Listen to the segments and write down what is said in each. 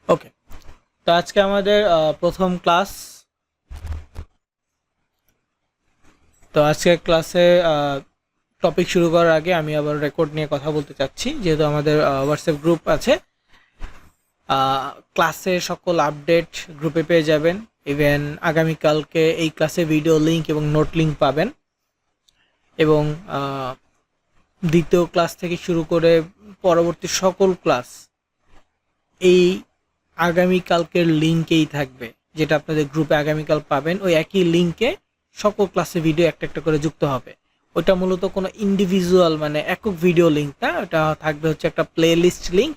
ওকে, তো আজকে আমাদের প্রথম ক্লাস। তো আজকের ক্লাসে টপিক শুরু করার আগে আমি আবার রেকর্ড নিয়ে কথা বলতে চাচ্ছি, যেহেতু আমাদের হোয়াটসঅ্যাপ গ্রুপ আছে। ক্লাসের সকল আপডেট গ্রুপে পেয়ে যাবেন। ইভেন আগামীকালকে এই ক্লাসে ভিডিও লিঙ্ক এবং নোট লিঙ্ক পাবেন, এবং দ্বিতীয় ক্লাস থেকে শুরু করে পরবর্তী সকল ক্লাস এই আগামীকালকের লিঙ্কেই থাকবে, যেটা আপনাদের গ্রুপে আগামীকাল পাবেন। ওই একই লিঙ্কে সকল ক্লাসে ভিডিও একটা একটা করে যুক্ত হবে। ওটা মূলত কোনো ইন্ডিভিজুয়াল মানে একক ভিডিও লিঙ্ক না, ওটা থাকবে হচ্ছে একটা প্লে লিস্ট লিঙ্ক,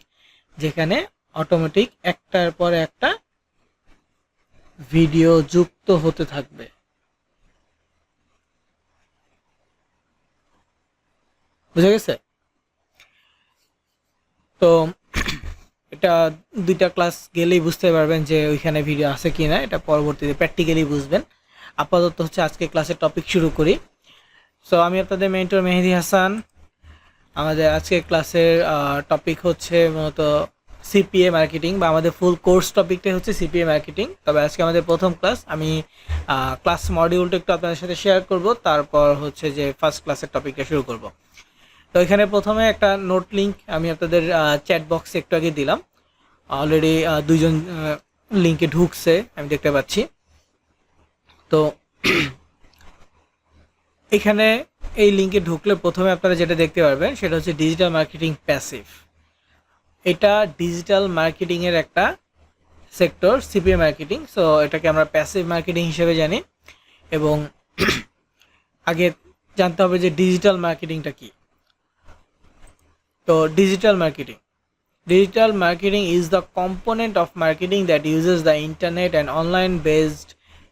যেখানে অটোমেটিক একটার পর একটা ভিডিও যুক্ত হতে থাকবে। বুঝা গেছে? তো এটা দুইটা ক্লাস গেলেই বুঝতে পারবেন যে ওইখানে ভিডিও আছে কি না, এটা পরবর্তীতে প্র্যাকটিক্যালি বুঝবেন। আপাতত হচ্ছে আজকে ক্লাসের টপিক শুরু করি। সো আমি আপনাদের মেন্টর মেহেদি হাসান। আমাদের আজকে ক্লাসের টপিক হচ্ছে মূলত সিপিএ মার্কেটিং, বা আমাদের ফুল কোর্স টপিকটাই হচ্ছে সিপিএ মার্কেটিং। তবে আজকে আমাদের প্রথম ক্লাস, আমি ক্লাস মডিউলটা একটু আপনাদের সাথে শেয়ার করব, তারপর হচ্ছে যে ফার্স্ট ক্লাসের টপিকটা শুরু করব। তো এখানে প্রথমে একটা নোট লিঙ্ক আমি আপনাদের চ্যাট বক্সে একটু আগে দিলাম। অলরেডি দুইজন লিঙ্কে ঢুকছে, আমি দেখতে পাচ্ছি। তো এখানে এই লিঙ্কে ঢুকলে প্রথমে আপনারা যেটা দেখতে পারবেন সেটা হচ্ছে ডিজিটাল মার্কেটিং প্যাসিভ। এটা ডিজিটাল মার্কেটিংয়ের একটা সেক্টর, সিপিএ মার্কেটিং। সো এটাকে আমরা প্যাসিভ মার্কেটিং হিসেবে জানি। এবং আগে জানতে হবে যে ডিজিটাল মার্কেটিংটা কি। তো digital marketing is the component of marketing that uses the internet and online based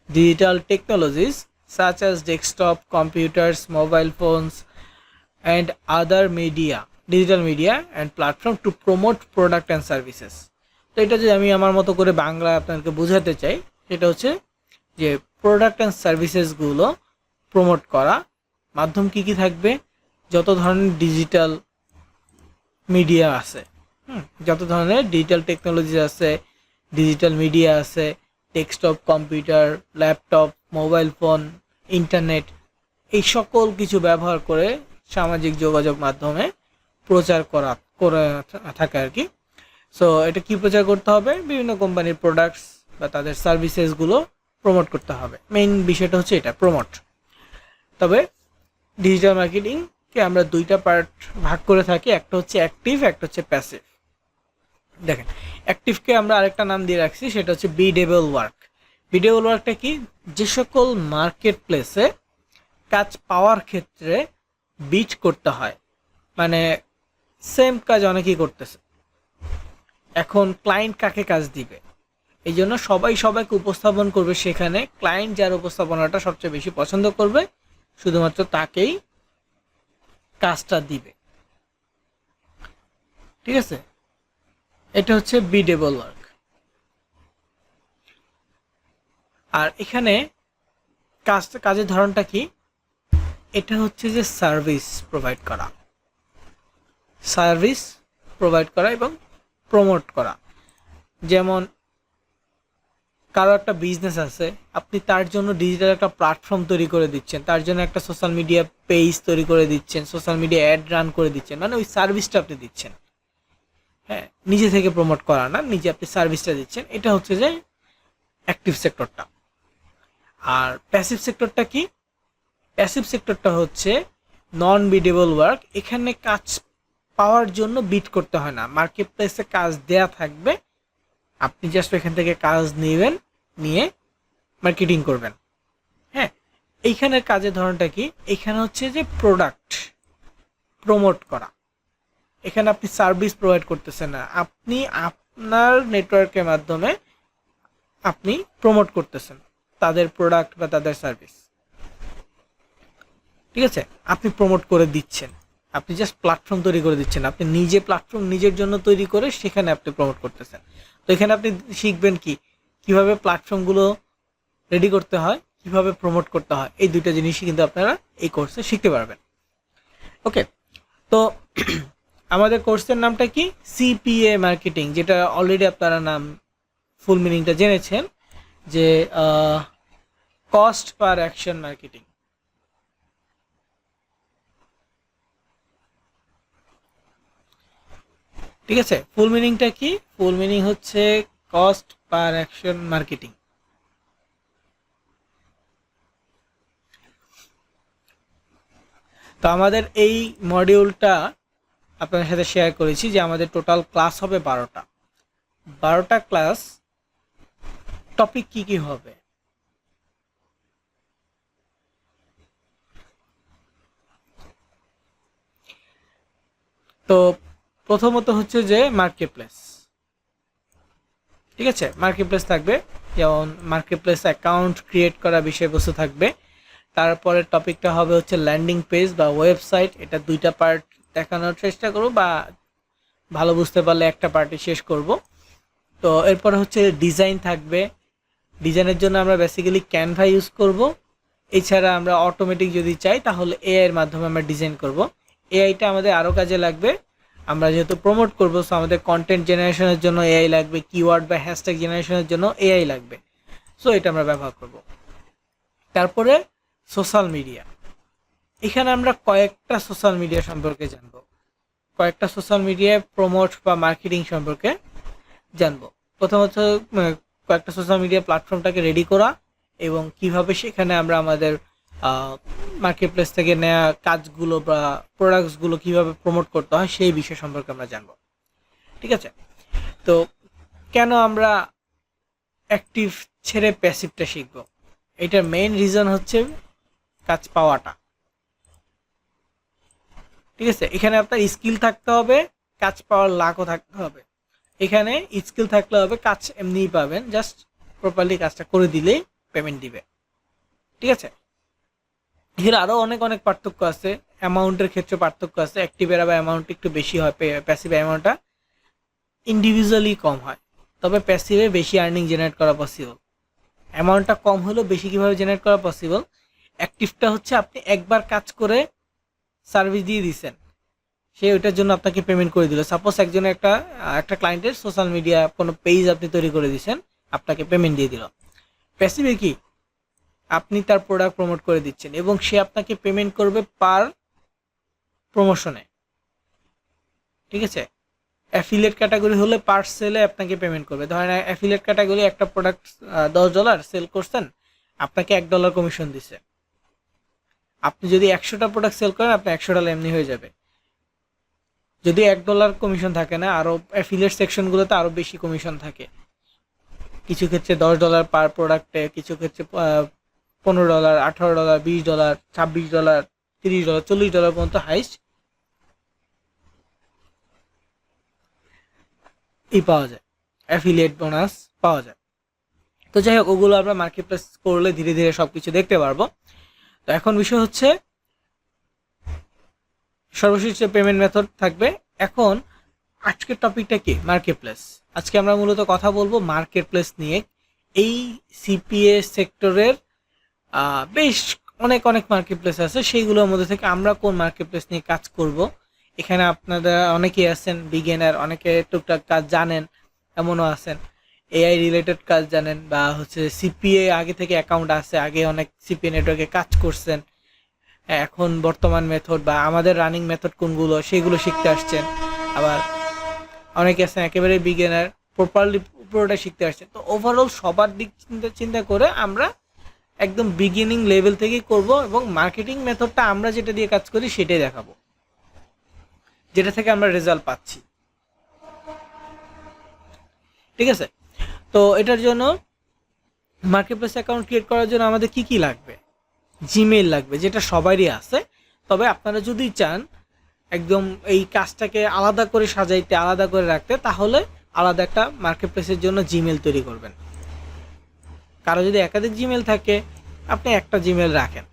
digital technologies such as desktop computers, mobile phones and other digital media and platform to promote product and services. তো এটা যদি আমি আমার মতো করে বাংলা আপনাদেরকে বোঝাতে চাই, সেটা হচ্ছে যে প্রোডাক্ট অ্যান্ড সার্ভিসেসগুলো প্রমোট করা। মাধ্যম কি কি থাকবে? যত ধরনের ডিজিটাল মিডিয়া আছে, যত ধরনের ডিজিটাল টেকনোলজি আছে, ডিজিটাল মিডিয়া আছে, desktop computer, laptop, mobile phone, internet, এই সকল কিছু ব্যবহার করে সামাজিক যোগাযোগ মাধ্যমে প্রচার করে থাকে আর কি। সো এটা কি প্রচার করতে হবে? বিভিন্ন কোম্পানির প্রোডাক্টস বা তাদের সার্ভিসেসগুলো প্রমোট করতে হবে। মেইন বিষয়টা হচ্ছে এটা, প্রমোট। তবে ডিজিটাল মার্কেটিংকে আমরা দুইটা পার্ট ভাগ করে থাকি, একটা হচ্ছে অ্যাক্টিভ, একটা হচ্ছে প্যাসিভ। দেখেন, অ্যাক্টিভকে আমরা আরেকটা নাম দিয়ে রাখছি, সেটা হচ্ছে বিডেবল ওয়ার্ক। বিডেবল ওয়ার্কটা কি? যে সকল মার্কেট প্লেসে কাজ পাওয়ার ক্ষেত্রে বিট করতে হয়, মানে সেম কাজ অনেকেই করতেছে, এখন ক্লায়েন্ট কাকে কাজ দিবে, এই জন্য সবাইকে উপস্থাপন করবে। সেখানে ক্লায়েন্ট যার উপস্থাপনাটা সবচেয়ে বেশি পছন্দ করবে, শুধুমাত্র তাকেই কাজটা দিবে। ঠিক আছে? এটা হচ্ছে বিডেবল ওয়ার্ক। আর এখানে কাজের ধরনটা কি? এটা হচ্ছে যে সার্ভিস প্রোভাইড করা এবং প্রমোট করা। যেমন কারো একটা বিজনেস আছে, আপনি তার জন্য ডিজিটাল একটা প্ল্যাটফর্ম তৈরি করে দিচ্ছেন, তার জন্য একটা সোশ্যাল মিডিয়া পেজ তৈরি করে দিচ্ছেন, সোশ্যাল মিডিয়া অ্যাড রান করে দিচ্ছেন, মানে ওই সার্ভিসটা আপনি দিচ্ছেন। হ্যাঁ, নিজে থেকে প্রমোট করা না, নিজে আপনি সার্ভিসটা দিচ্ছেন। এটা হচ্ছে যে অ্যাক্টিভ সেক্টরটা। আর প্যাসিভ সেক্টরটা কি? প্যাসিভ সেক্টরটা হচ্ছে নন বিডেবল ওয়ার্ক। এখানে কাজ পাওয়ার জন্য বিট করতে হয় না, মার্কেট প্লেসে কাজ দেয়া থাকবে, আপনি জাস্ট এখান থেকে কাজ নেবেন, নিয়ে মার্কেটিং করবেন। হ্যাঁ, এইখানের কাজের ধরনটা কি? এখানে হচ্ছে যে প্রোডাক্ট প্রমোট করা। এখানে আপনি সার্ভিস প্রোভাইড করতেছেন না, আপনি আপনার নেটওয়ার্কের মাধ্যমে আপনি প্রমোট করতেছেন তাদের প্রোডাক্ট বা তাদের সার্ভিস। ঠিক আছে? আপনি প্রমোট করে দিচ্ছেন, আপনি জাস্ট প্ল্যাটফর্ম তৈরি করে দিচ্ছেন, আপনি নিজে প্ল্যাটফর্ম নিজের জন্য তৈরি করে সেখানে আপনি প্রমোট করতেছেন। তো এখানে আপনি শিখবেন কিভাবে প্ল্যাটফর্মগুলো রেডি করতে হয়, কিভাবে প্রমোট করতে হয়। এই দুইটা জিনিসই কিন্তু আপনারা এই কোর্সে শিখতে পারবেন। ওকে, তো আমাদের কোর্সের নামটা কি? সিপিএ মার্কেটিং, যেটা অলরেডি আপনারা নাম ফুল মিনিংটা জেনেছেন যে কস্ট পার অ্যাকশন মার্কেটিং। ঠিক আছে, ফুল মিনিংটা কি? ফুল মিনিং হচ্ছে কস্ট পার অ্যাকশন মার্কেটিং। তো আমাদের এই মডিউলটা আপনাদের সাথে শেয়ার করেছি যে আমাদের টোটাল ক্লাস হবে 12টা ক্লাস। টপিক কি কি হবে? তো প্রথমত হচ্ছে যে মার্কেট প্লেস। ঠিক আছে, মার্কেট প্লেস থাকবে, যেমন মার্কেট প্লেস অ্যাকাউন্ট ক্রিয়েট করা বিষয়বস্তু থাকবে। তারপরে টপিকটা হবে হচ্ছে ল্যান্ডিং পেজ বা ওয়েবসাইট। এটা 2টা পার্ট দেখানোর চেষ্টা করব, বা ভালো বুঝতে পারলে একটা পার্টই শেষ করব। তো এরপরে হচ্ছে ডিজাইন থাকবে। ডিজাইনের জন্য আমরা বেসিক্যালি ক্যানভা ইউজ করব। এছাড়া আমরা অটোমেটিক যদি চাই তাহলে এআই এর মাধ্যমে আমরা ডিজাইন করব। এআইটা আমাদের আরও কাজে লাগবে। আমরা যেহেতু প্রমোট করব, সো আমাদের কন্টেন্ট জেনারেশনের জন্য এআই লাগবে, কিওয়ার্ড বা হ্যাশট্যাগ জেনারেশনের জন্য এআই লাগবে। সো এটা আমরা ব্যবহার করব। তারপরে সোশ্যাল মিডিয়া। এখানে আমরা কয়েকটা সোশ্যাল মিডিয়া সম্পর্কে জানবো, কয়েকটা সোশ্যাল মিডিয়ায় প্রমোট বা মার্কেটিং সম্পর্কে জানবো। প্রথমত কয়েকটা সোশ্যাল মিডিয়া প্ল্যাটফর্মটাকে রেডি করা এবং কিভাবে সেখানে আমরা আমাদের মার্কেট প্লেস থেকে নেওয়া কাজগুলো বা প্রোডাক্টসগুলো কিভাবে প্রমোট করতে হয় সেই বিষয় সম্পর্কে আমরা জানবো। ঠিক আছে, তো কেন আমরা অ্যাক্টিভ ছেড়ে প্যাসিভটা শিখবো? এটার মেইন রিজন হচ্ছে কাজ পাওয়াটা। ঠিক আছে, এখানে আপনার স্কিল থাকতে হবে, কাজ পাওয়ার লাকও থাকতে হবে। এখানে স্কিল থাকলে হবে, কাজ এমনিই পাবেন, জাস্ট প্রপারলি কাজটা করে দিলেই পেমেন্ট দিবে। ঠিক আছে, এখানে আরও অনেক পার্থক্য আছে। অ্যামাউন্টের ক্ষেত্রে পার্থক্য আছে। অ্যাক্টিভের আবার অ্যামাউন্ট একটু বেশি হয়, প্যাসিভ অ্যামাউন্টটা ইন্ডিভিজুয়ালি কম হয়। তবে প্যাসিভে বেশি আর্নিং জেনারেট করা পসিবল। অ্যামাউন্টটা কম হলেও বেশি কীভাবে জেনারেট করা পসিবল? অ্যাক্টিভটা হচ্ছে আপনি একবার কাজ করে সার্ভিস দিয়ে দিচ্ছেন, সে ওইটার জন্য আপনাকে পেমেন্ট করে দিল। সাপোজ একজনের একটা ক্লায়েন্টের সোশ্যাল মিডিয়া কোনো পেজ আপনি তৈরি করে দিচ্ছেন, আপনাকে পেমেন্ট দিয়ে দিল। প্যাসিভে কি? আপনি তার প্রোডাক্ট প্রমোট করে দিচ্ছেন এবং সে আপনাকে পেমেন্ট করবে পার প্রমোশনে। ঠিক আছে, অ্যাফিলিয়েট ক্যাটাগরি হলে পার সেলে আপনাকে পেমেন্ট করবে। ধরেন অ্যাফিলিয়েট ক্যাটাগরি একটা প্রোডাক্ট $10 সেল করছেন, আপনাকে $1 কমিশন দিচ্ছে। আপনি যদি 100টা প্রোডাক্ট সেল করেন, আপনার $100 এমনি হয়ে যাবে। যদি $1 কমিশন থাকে না, আরও অ্যাফিলিয়েট সেকশনগুলোতে আরও বেশি কমিশন থাকে। কিছু ক্ষেত্রে $10 পার প্রোডাক্টে, কিছু ক্ষেত্রে $15, $18, $20, $26, $30, $40 পর্যন্ত হাইস্ট পাওয়া যায়, অ্যাফিলিয়েট বোনাস পাওয়া যায়। তো যাই হোক, ওগুলো আমরা মার্কেট প্লেস করলে ধীরে ধীরে সব কিছু দেখতে পারবো। তো এখন বিষয় হচ্ছে সর্বশেষ পেমেন্ট মেথড থাকবে। এখন আজকের টপিকটা কি? Market place. আজকে আমরা মূলত কথা বলবো মার্কেট প্লেস নিয়ে। এই সিপিএ সেক্টরের বেশ অনেক মার্কেট প্লেস আছে, সেইগুলোর মধ্যে থেকে আমরা কোন মার্কেট প্লেস নিয়ে কাজ করব। এখানে আপনারা অনেকেই আছেন বিগিনার, অনেকে টুকটাক কাজ জানেন, এমনও আছেন এআই রিলেটেড কাজ জানেন, বা হচ্ছে সিপিএ আগে থেকে অ্যাকাউন্ট আছে, আগে অনেক সিপিএ নেটওয়ার্কে কাজ করছেন, এখন বর্তমান মেথড বা আমাদের রানিং মেথড কোনগুলো সেগুলো শিখতে আসছেন। আবার অনেকে আছেন একেবারে বিগিনার, প্রপারলি পুরোটা শিখতে আসছেন। তো ওভারঅল সবার দিক চিন্তা করে আমরা একদম বিগিনিং লেভেল থেকেই করব এবং মার্কেটিং মেথডটা আমরা যেটা দিয়ে কাজ করি সেটাই দেখাবো, যেটা থেকে আমরা রেজাল্ট পাচ্ছি। ঠিক আছে, তো এটার জন্য মার্কেট প্লেস অ্যাকাউন্ট ক্রিয়েট করার জন্য আমাদের কি কি লাগবে? জিমেইল লাগবে, যেটা সবারই আছে। তবে আপনারা যদি চান একদম এই কাজটাকে আলাদা করে সাজাইতে, আলাদা করে রাখতে, তাহলে আলাদা একটা মার্কেট প্লেসের জন্য জিমেইল তৈরি করবেন। কারো যদি একাধিক জিমেইল থাকে, আপনি একটা জিমেইল রাখেন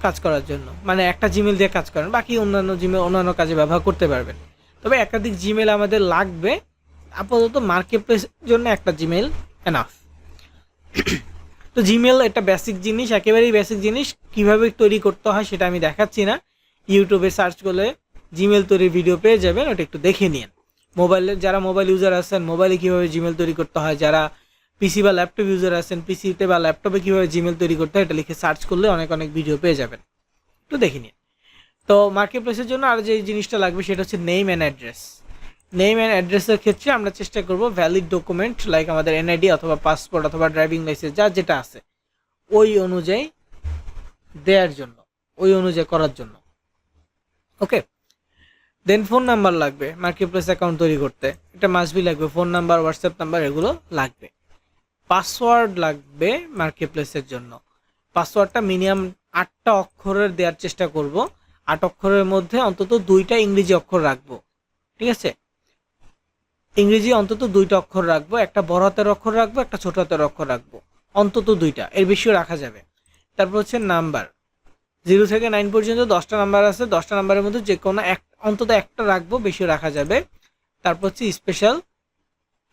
কাজ করার জন্য, মানে একটা জিমেইল দিয়ে কাজ করেন, বাকি অন্যান্য জিমেইল অন্যান্য কাজে ব্যবহার করতে পারবেন। তবে একাধিক জিমেইল আমাদের লাগবে। আপাতত মার্কেট প্লেসের জন্য একটা জিমেইল এনাফ। তো জিমেইল একটা বেসিক জিনিস, একেবারেই বেসিক জিনিস। কিভাবে তৈরি করতে হয় সেটা আমি দেখাচ্ছি না, ইউটিউবে সার্চ করলে জিমেইল তৈরির ভিডিও পেয়ে যাবেন, ওটা একটু দেখে নিন। মোবাইলে যারা মোবাইল ইউজার আছেন মোবাইলে কীভাবে জিমেল তৈরি করতে হয়, যারা পিসি বা ল্যাপটপ ইউজার আছেন পিসিতে বা ল্যাপটপে কীভাবে জিমেল তৈরি করতে হয় এটা লিখে সার্চ করলে অনেক অনেক ভিডিও পেয়ে যাবেন, একটু দেখে নিন। তো মার্কেট প্লেসের জন্য আর যে জিনিসটা লাগবে সেটা হচ্ছে name and address. Name and অ্যাড্রেসের ক্ষেত্রে আমরা চেষ্টা করব ভ্যালিড ডকুমেন্ট লাইক আমাদের এনআইডি অথবা পাসপোর্ট অথবা ড্রাইভিং লাইসেন্স যা যেটা আছে ওই অনুযায়ী দেওয়ার জন্য, ওই অনুযায়ী করার জন্য। ওকে, দেন ফোন নাম্বার লাগবে মার্কেট প্লেস অ্যাকাউন্ট তৈরি করতে, এটা মাস্ট বি লাগবে, ফোন নাম্বার হোয়াটসঅ্যাপ নাম্বার এগুলো লাগবে। পাসওয়ার্ড লাগবে মার্কেট প্লেসের জন্য, পাসওয়ার্ডটা মিনিমাম 8টা অক্ষরের দেওয়ার চেষ্টা করব, 8 অক্ষরের মধ্যে অন্তত 2টা ইংরেজি অক্ষর রাখবো, ঠিক আছে? ইংরেজি অন্তত 2টা অক্ষর রাখবো, একটা বড় হাতের অক্ষর রাখবো, একটা ছোট হাতের অক্ষর রাখবো, অন্তত 2টা, এর বেশিও রাখা যাবে। তারপর হচ্ছে নাম্বার 0 থেকে 9 পর্যন্ত 10টা নাম্বার আছে, 10টা নাম্বারের মধ্যে যে কোনো অন্তত একটা রাখবো, বেশিও রাখা যাবে। তারপর হচ্ছে স্পেশাল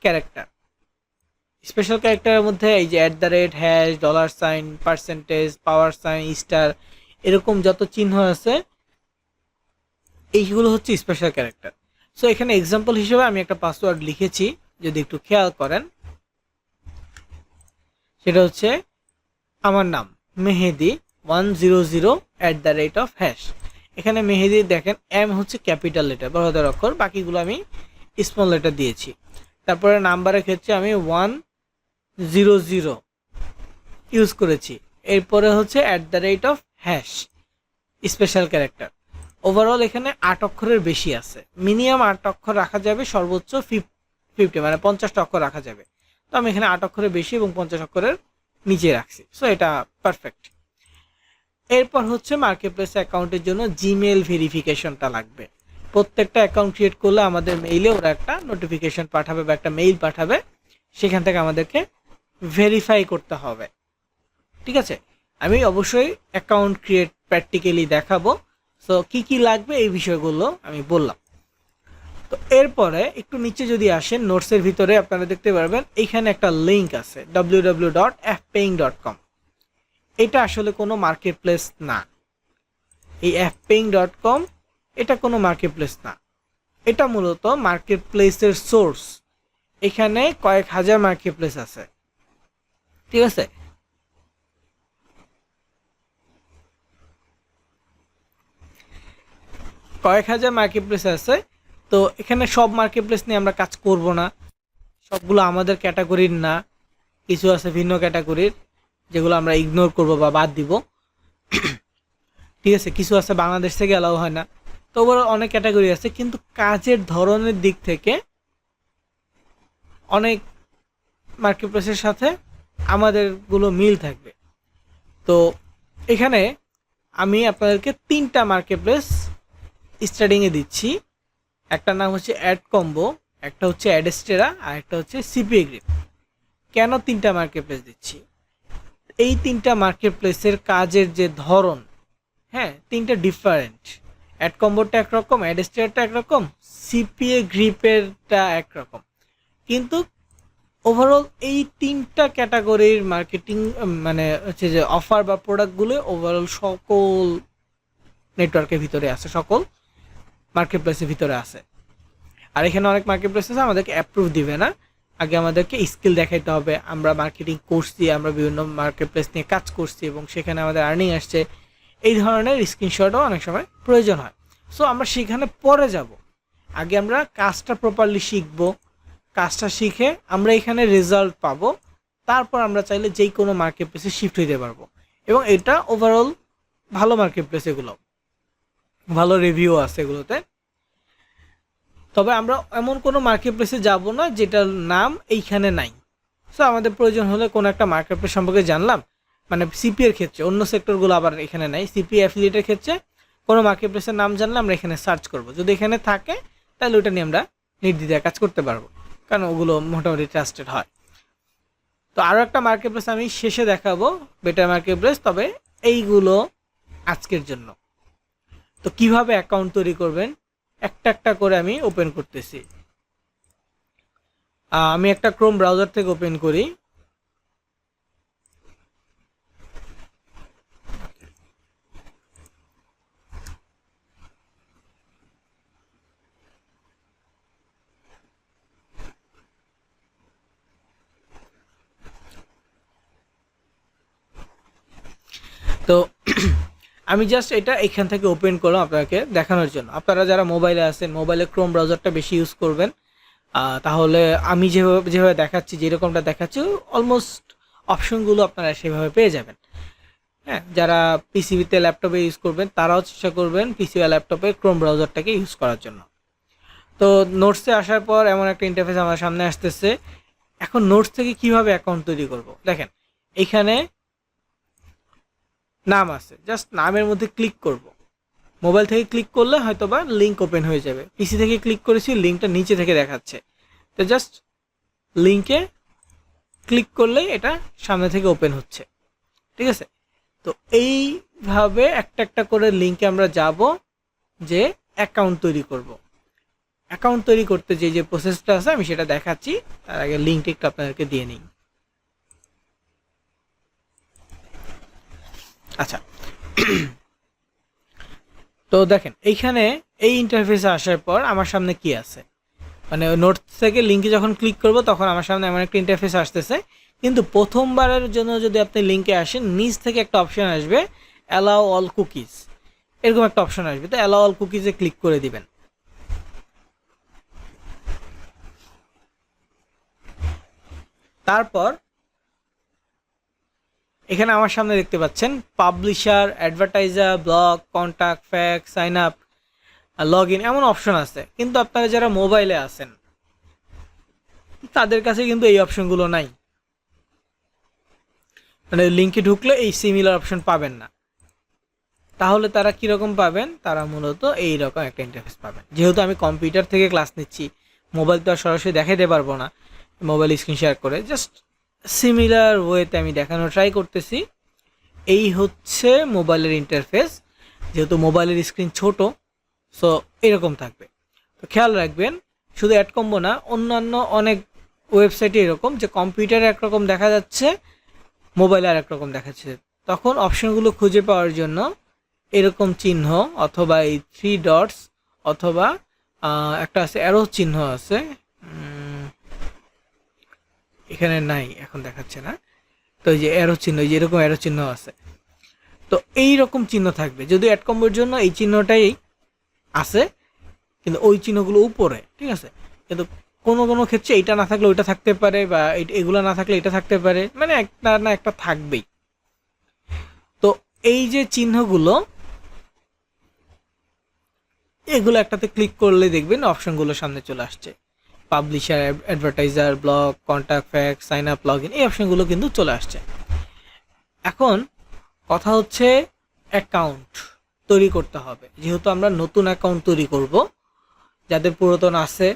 ক্যারেক্টার, স্পেশাল ক্যারেক্টারের মধ্যে এই যে @, $, পার্সেন্টেজ, পাওয়ার সাইন, স্টার এরকম যত চিহ্ন আছে এইগুলো হচ্ছে স্পেশাল ক্যারেক্টার। সো এখানে এক্সাম্পল হিসেবে আমি একটা পাসওয়ার্ড লিখেছি, যদি একটু খেয়াল করেন, সেটা হচ্ছে আমার নাম মেহেদি 100 @, এখানে মেহেদি দেখেন এম হচ্ছে ক্যাপিটাল লেটার বড় হাতের অক্ষর, বাকিগুলো আমি স্মল লেটার দিয়েছি। তারপরে নাম্বারের ক্ষেত্রে আমি 100 ইউজ করেছি, এরপরে হচ্ছে @, স্পেশাল ক্যারেক্টার। ওভারঅল এখানে 8 অক্ষরের বেশি আছে, মিনিমাম 8 অক্ষর রাখা যাবে, সর্বোচ্চ 50 মানে 50টা অক্ষর রাখা যাবে। তো আমি এখানে 8 অক্ষরের বেশি এবং 50 অক্ষরের নিচে রাখছি, সো এটা পারফেক্ট। এরপর হচ্ছে মার্কেট প্লেস অ্যাকাউন্টের জন্য জিমেল ভেরিফিকেশনটা লাগবে। প্রত্যেকটা অ্যাকাউন্ট ক্রিয়েট করলে আমাদের মেইলে ওরা একটা নোটিফিকেশন পাঠাবে বা একটা মেইল পাঠাবে, সেখান থেকে আমাদেরকে ভেরিফাই করতে হবে, ঠিক আছে? আমি অবশ্যই অ্যাকাউন্ট ক্রিয়েট প্র্যাকটিক্যালি দেখাবো। সো কি কি লাগবে এই বিষয়গুলো আমি বললাম। তো এরপরে একটু নিচে যদি আসেন নোটসের ভিতরে আপনারা দেখতে পারবেন এইখানে একটা লিঙ্ক আছে www.fpaying.com। এটা আসলে কোনো মার্কেট প্লেস না, এই fpaying.com এটা কোনো মার্কেট প্লেস না, এটা মূলত মার্কেট প্লেসের সোর্স। এখানে কয়েক হাজার মার্কেট প্লেস আছে, ঠিক আছে? কয়েক হাজার মার্কেট প্লেস আছে, তো এখানে সব মার্কেট প্লেস নিয়ে আমরা কাজ করব না, সবগুলো আমাদের ক্যাটাগরির না, কিছু আছে ভিন্ন ক্যাটাগরির যেগুলো আমরা ইগনোর করব বা বাদ দিব, ঠিক আছে? কিছু আছে বাংলাদেশ থেকে অ্যালাউ হয় না, তো ওভারঅল অনেক ক্যাটাগরি আছে, কিন্তু কাজের ধরনের দিক থেকে অনেক মার্কেট প্লেসের সাথে আমাদেরগুলো মিল থাকবে। তো এখানে আমি আপনাদেরকে 3টা মার্কেট প্লেস স্টার্টিংয়ে দিচ্ছি, একটা নাম হচ্ছে অ্যাডকম্বো, একটা হচ্ছে অ্যাডেস্টেরা, আর একটা হচ্ছে সিপিএ গ্রিপ। কেন 3টা মার্কেট প্লেস দিচ্ছি? এই 3টা মার্কেট প্লেসের কাজের যে ধরন, হ্যাঁ 3টা ডিফারেন্ট। অ্যাডকম্বোটা একরকম, অ্যাডেস্টেরাটা একরকম, সিপিএ গ্রিপেরটা একরকম, কিন্তু ওভারঅল এই 3টা ক্যাটাগরির মার্কেটিং মানে হচ্ছে যে অফার বা প্রোডাক্টগুলো ওভারঅল সকল নেটওয়ার্কের ভিতরে আছে, সকল মার্কেট প্লেসের ভিতরে আছে। আর এখানে অনেক মার্কেট প্লেস আছে আমাদেরকে অ্যাপ্রুভ দিবে না, আগে আমাদেরকে স্কিল দেখাইতে হবে, আমরা মার্কেটিং করছি, আমরা বিভিন্ন মার্কেট প্লেস নিয়ে কাজ করছি এবং সেখানে আমাদের আর্নিং আসছে, এই ধরনের স্ক্রিনশটও অনেক সময় প্রয়োজন হয়। সো আমরা সেখানে পরে যাব, আগে আমরা কাজটা প্রপারলি শিখবো, কাজটা শিখে আমরা এখানে রেজাল্ট পাবো, তারপর আমরা চাইলে যেই কোনো মার্কেট প্লেসে শিফট হইতে পারবো, এবং এটা ওভারঅল ভালো মার্কেট প্লেস, এগুলো ভালো রিভিউ আছে এগুলোতে। তবে আমরা এমন কোনো মার্কেট প্লেসে যাব না যেটার নাম এইখানে নাই। সো আমাদের প্রয়োজন হলে কোনো একটা মার্কেট প্লেস সম্পর্কে জানলাম, মানে সিপি এর ক্ষেত্রে, অন্য সেক্টরগুলো আবার এখানে নাই, সিপি অ্যাফিলিয়েটের ক্ষেত্রে কোনো মার্কেট প্লেসের নাম জানলে আমরা এখানে সার্চ করব, যদি এখানে থাকে তাহলে ওটা নিয়ে আমরা নির্দ্বিধায় কাজ করতে পারবো, কারণ ওগুলো মোটামুটি ট্রাস্টেড হয়। তো আরও একটা মার্কেট প্লেস আমি শেষে দেখাবো, বেটার মার্কেট প্লেস, তবে এইগুলো আজকের জন্য। তো কিভাবে অ্যাকাউন্ট তৈরি করবেন একটা একটা করে আমি ওপেন করতেছি। আমি একটা ক্রোম ব্রাউজার থেকে ওপেন করি। তো আমি জাস্ট এটা এখান থেকে ওপেন করলাম আপনাকে দেখানোর জন্য। আপনারা যারা মোবাইলে আছেন, মোবাইলে ক্রোম ব্রাউজারটা বেশি ইউজ করবেন, তাহলে আমি যেভাবে যেভাবে দেখাচ্ছি, যেরকমটা দেখাচ্ছি অলমোস্ট অপশনগুলো আপনারা সেভাবে পেয়ে যাবেন। হ্যাঁ, যারা পিসিবিতে ল্যাপটপে ইউজ করবেন তারাও চেষ্টা করবেন পিসি বা ল্যাপটপে ক্রোম ব্রাউজারটাকে ইউজ করার জন্য। তো নোটসে আসার পর এমন একটা ইন্টারফেস আমার সামনে আসতেছে। এখন নোটস থেকে কিভাবে অ্যাকাউন্ট তৈরি করব, দেখেন এখানে নাম আছে, জাস্ট নামের মধ্যে ক্লিক করব। মোবাইল থেকে ক্লিক করলে হয়তো বা লিঙ্ক ওপেন হয়ে যাবে। পিসি থেকে ক্লিক করেছি, লিঙ্কটা নিচে থেকে দেখাচ্ছে, তো জাস্ট লিঙ্কে ক্লিক করলেই এটা সামনে থেকে ওপেন হচ্ছে। ঠিক আছে, তো এইভাবে একটা একটা করে লিঙ্কে আমরা যাব, যে অ্যাকাউন্ট তৈরি করব। অ্যাকাউন্ট তৈরি করতে যে প্রসেসটা আছে আমি সেটা দেখাচ্ছি, তার আগে লিঙ্কটা একটু আপনাদেরকে দিয়ে নিই। আচ্ছা, তো দেখেন এইখানে এই ইন্টারফেসে আসার পর আমার সামনে কি আছে, মানে নোটস থেকে লিঙ্কে যখন ক্লিক করব তখন আমার সামনে এমন একটা ইন্টারফেস আসতেছে। কিন্তু প্রথমবারের জন্য যদি আপনি লিঙ্কে আসেন, নিচ থেকে একটা অপশন আসবে অ্যালাউ অল কুকিজ, এরকম একটা অপশন আসবে। তো অ্যালাউ অল কুকিজে ক্লিক করে দিবেন। তারপর এখানে আমার সামনে দেখতে পাচ্ছেন publisher, advertiser, blog, contact, fax, sign up, log in এমন অপশন আছে। কিন্তু আপনারা যারা মোবাইলে আছেন তাদের কাছে কিন্তু এই অপশনগুলো নাই, মানে লিঙ্কে ঢুকলে এই সিমিলার অপশন পাবেন না। তাহলে তারা কীরকম পাবেন, তারা মূলত এইরকম একটা ইন্টারফেস পাবেন। যেহেতু আমি কম্পিউটার থেকে ক্লাস নিচ্ছি, মোবাইল তো আর সরাসরি দেখাইতে পারবো না, মোবাইল স্ক্রিন শেয়ার করে জাস্ট সিমিলার ওয়েতে আমি দেখানোর ট্রাই করতেছি। এই হচ্ছে মোবাইলের ইন্টারফেস। যেহেতু মোবাইলের স্ক্রিন ছোট, সো এরকম থাকবে। তো খেয়াল রাখবেন, শুধু অ্যাড কম্বো না, অন্যান্য অনেক ওয়েবসাইটে এরকম যে কম্পিউটারে একরকম দেখা যাচ্ছে, মোবাইলে আর একরকম দেখাচ্ছে। তখন অপশনগুলো খুঁজে পাওয়ার জন্য এরকম চিহ্ন অথবা এই 3 ডটস অথবা একটা আছে অ্যারো চিহ্ন আছে, এখানে নাই এখন দেখাচ্ছে না। তো এই যে অ্যারো চিহ্ন, এই যে এরকম অ্যারো চিহ্ন আছে, তো এই রকম চিহ্ন থাকবে। যদি অ্যাড কম্বোর জন্য এই চিহ্নটাই আছে, কিন্তু ওই চিহ্নগুলো উপরে, ঠিক আছে। কিন্তু কোনো কোনো ক্ষেত্রে এইটা না থাকলে ওইটা থাকতে পারে, বা এগুলো না থাকলে এটা থাকতে পারে, মানে একটা না একটা থাকবেই। তো এই যে চিহ্নগুলো, এগুলো একটাতে ক্লিক করলে দেখবেন অপশনগুলো সামনে চলে আসছে। Publisher, advertiser, blog, contact, fax, sign up, log in, এই অপশনগুলো কিন্তু চলে আসছে। এখন কথা হচ্ছে অ্যাকাউন্ট তৈরি করতে হবে। যেহেতু আমরা নতুন অ্যাকাউন্ট তৈরি করব, যাদের পুরাতন আছে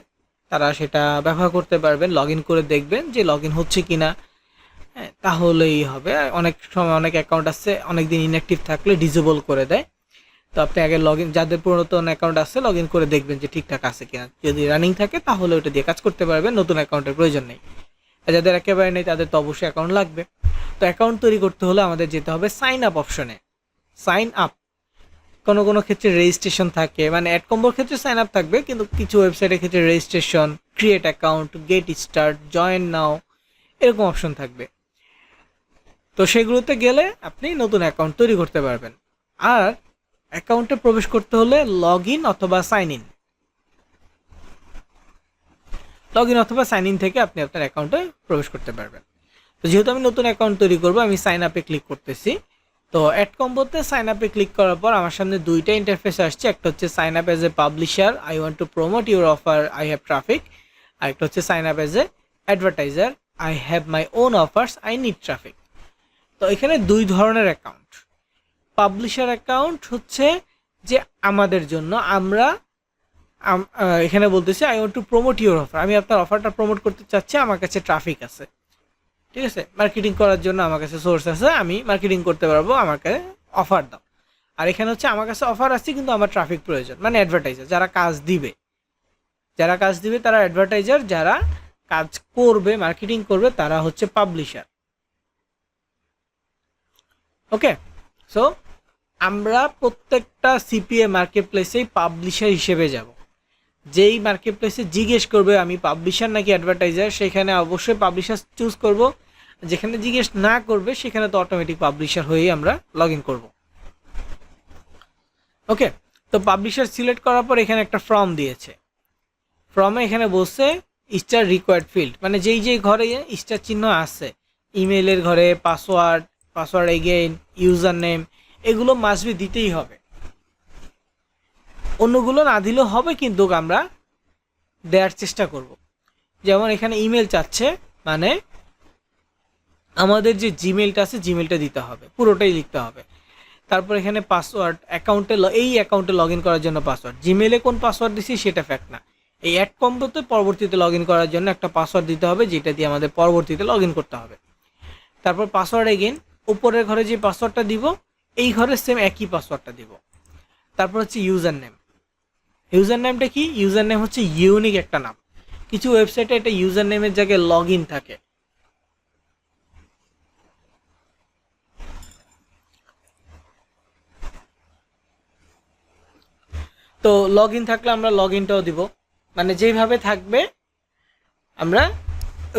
তারা সেটা ব্যবহার করতে পারবেন, লগ ইন করে দেখবেন যে লগ ইন হচ্ছে কিনা, হ্যাঁ তাহলেই হবে। অনেক সময় অনেক অ্যাকাউন্ট আছে অনেক দিন ইনঅ্যাক্টিভ থাকলে ডিসেবল করে দেয়। তো আপনি আগে লগ ইন, যাদের পুরাতন অ্যাকাউন্ট আছে লগ ইন করে দেখবেন যে ঠিকঠাক আছে কিনা। যদি রানিং থাকে তাহলে ওটা দিয়ে কাজ করতে পারবেন, নতুন অ্যাকাউন্টের প্রয়োজন নেই। আর যাদের একেবারে নেই তাদের তো অবশ্যই অ্যাকাউন্ট লাগবে। তো অ্যাকাউন্ট তৈরি করতে হলে আমাদের যেতে হবে সাইন আপ অপশনে। সাইন আপ, কোনো কোনো ক্ষেত্রে রেজিস্ট্রেশন থাকে, মানে অ্যাড কম্বোর ক্ষেত্রে সাইন আপ থাকবে, কিন্তু কিছু ওয়েবসাইটের ক্ষেত্রে registration, create account, get start, join নাও, এরকম অপশন থাকবে। তো সেগুলোতে গেলে আপনি নতুন অ্যাকাউন্ট তৈরি করতে পারবেন। আর অ্যাকাউন্টে প্রবেশ করতে হলে লগ ইন অথবা সাইন ইন, লগ ইন অথবা সাইন ইন থেকে আপনি আপনার অ্যাকাউন্টে প্রবেশ করতে পারবেন। তো যেহেতু আমি নতুন অ্যাকাউন্ট তৈরি করব, আমি সাইন আপে ক্লিক করতেছি। তো অ্যাড কম্বোতে সাইন আপে ক্লিক করার পর আমার সামনে দুইটা ইন্টারফেস আসছে। একটা হচ্ছে sign up as a publisher, I want to promote your offer, I have traffic. আর একটা হচ্ছে sign up as a advertiser, I have my own offers, I need traffic. তো এখানে দুই ধরনের অ্যাকাউন্ট। পাবলিশার অ্যাকাউন্ট হচ্ছে যে আমাদের জন্য, আমরা এখানে বলতেছি I want to promote your offer, আমি আপনার অফারটা প্রমোট করতে চাচ্ছি, আমার কাছে ট্রাফিক আছে, ঠিক আছে, মার্কেটিং করার জন্য আমার কাছে সোর্স আছে, আমি মার্কেটিং করতে পারবো, আমাকে অফার দাও। আর এখানে হচ্ছে আমার কাছে অফার আছে কিন্তু আমার ট্রাফিক প্রয়োজন, মানে অ্যাডভার্টাইজার, যারা কাজ দিবে, যারা কাজ দিবে তারা অ্যাডভার্টাইজার, যারা কাজ করবে মার্কেটিং করবে তারা হচ্ছে পাবলিশার। ওকে, সো আমরা প্রত্যেকটা সিপিএ মার্কেট প্লেসেই পাবলিশার হিসেবে যাব। যেই মার্কেট প্লেসে জিজ্ঞেস করবে আমি পাবলিশার নাকি অ্যাডভার্টাইজার, সেখানে অবশ্যই পাবলিশার চুজ করব। যেখানে জিজ্ঞেস না করবে সেখানে তো অটোমেটিক পাবলিশার হয়েই আমরা লগ ইন করবো। ওকে, তো পাবলিশার সিলেক্ট করার পর এখানে একটা ফর্ম দিয়েছে। ফর্মে এখানে বসে স্টার রিকোয়ার্ড ফিল্ড, মানে যেই ঘরে স্টার চিহ্ন আছে, ইমেলের ঘরে পাসওয়ার্ড এগেইন, ইউজার নেম, এগুলো মাস্ট বি দিতেই হবে। অন্যগুলো না দিলেও হবে, কিন্তু আমরা দেওয়ার চেষ্টা করব। যেমন এখানে ইমেল চাচ্ছে, মানে আমাদের যে জিমেলটা আছে জিমেলটা দিতে হবে, পুরোটাই লিখতে হবে। তারপর এখানে পাসওয়ার্ড, এই অ্যাকাউন্টে লগ ইন করার জন্য পাসওয়ার্ড, জিমেলে কোন পাসওয়ার্ড দিছি সেটা ফ্যাক্ট না, এই অ্যাড কম্বোতে পরবর্তীতে লগ ইন করার জন্য একটা পাসওয়ার্ড দিতে হবে, যেটা দিয়ে আমাদের পরবর্তীতে লগ ইন করতে হবে। তারপর পাসওয়ার্ড এগেইন, উপরের ঘরে যে পাসওয়ার্ডটা দিব এই ঘরে সেম একই পাসওয়ার্ডটা দিব। তারপর হচ্ছে ইউজার নেম। ইউজার নেমটা কি? ইউজার নেম হচ্ছে ইউনিক একটা নাম। কিছু ওয়েবসাইটে এটা ইউজার নেমের জায়গায় লগ ইন থাকে। তো লগ ইন থাকলে আমরা লগ ইনটাও দিব, মানে যেইভাবে থাকবে আমরা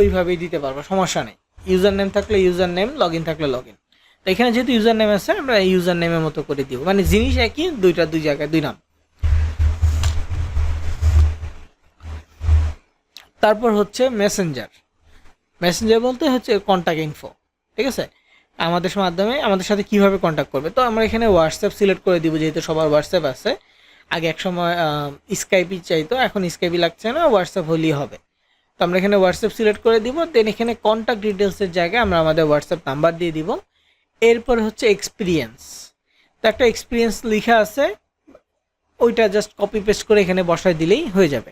ওইভাবেই দিতে পারবো, সমস্যা নেই। ইউজার নেম থাকলে ইউজার নেম, লগ ইন থাকলে লগ ইন। তো এখানে যেহেতু ইউজার নেম আছে আমরা ইউজার নেমের মতো করে দিব, মানে জিনিস একই, দুই জায়গায় দুই নাম। তারপর হচ্ছে মেসেঞ্জার। মেসেঞ্জার বলতে হচ্ছে কন্ট্যাক্ট ইনফো, ঠিক আছে, আমাদের মাধ্যমে আমাদের সাথে কিভাবে কন্ট্যাক্ট করবে। তো আমরা এখানে হোয়াটসঅ্যাপ সিলেক্ট করে দিব, যেহেতু সবার হোয়াটসঅ্যাপ আছে। আগে এক সময় স্কাইপই চাইতো, এখন স্কাইপই লাগছে না, হোয়াটসঅ্যাপ হলেই হবে। তো আমরা এখানে হোয়াটসঅ্যাপ সিলেক্ট করে দিব, দেন এখানে কন্ট্যাক্ট ডিটেলসের জায়গায় আমরা আমাদের হোয়াটসঅ্যাপ নাম্বার দিয়ে দিব। এরপর হচ্ছে এক্সপিরিয়েন্স, তো একটা এক্সপিরিয়েন্স লেখা আছে, ওইটা জাস্ট কপি পেস্ট করে এখানে বসায় দিলেই হয়ে যাবে।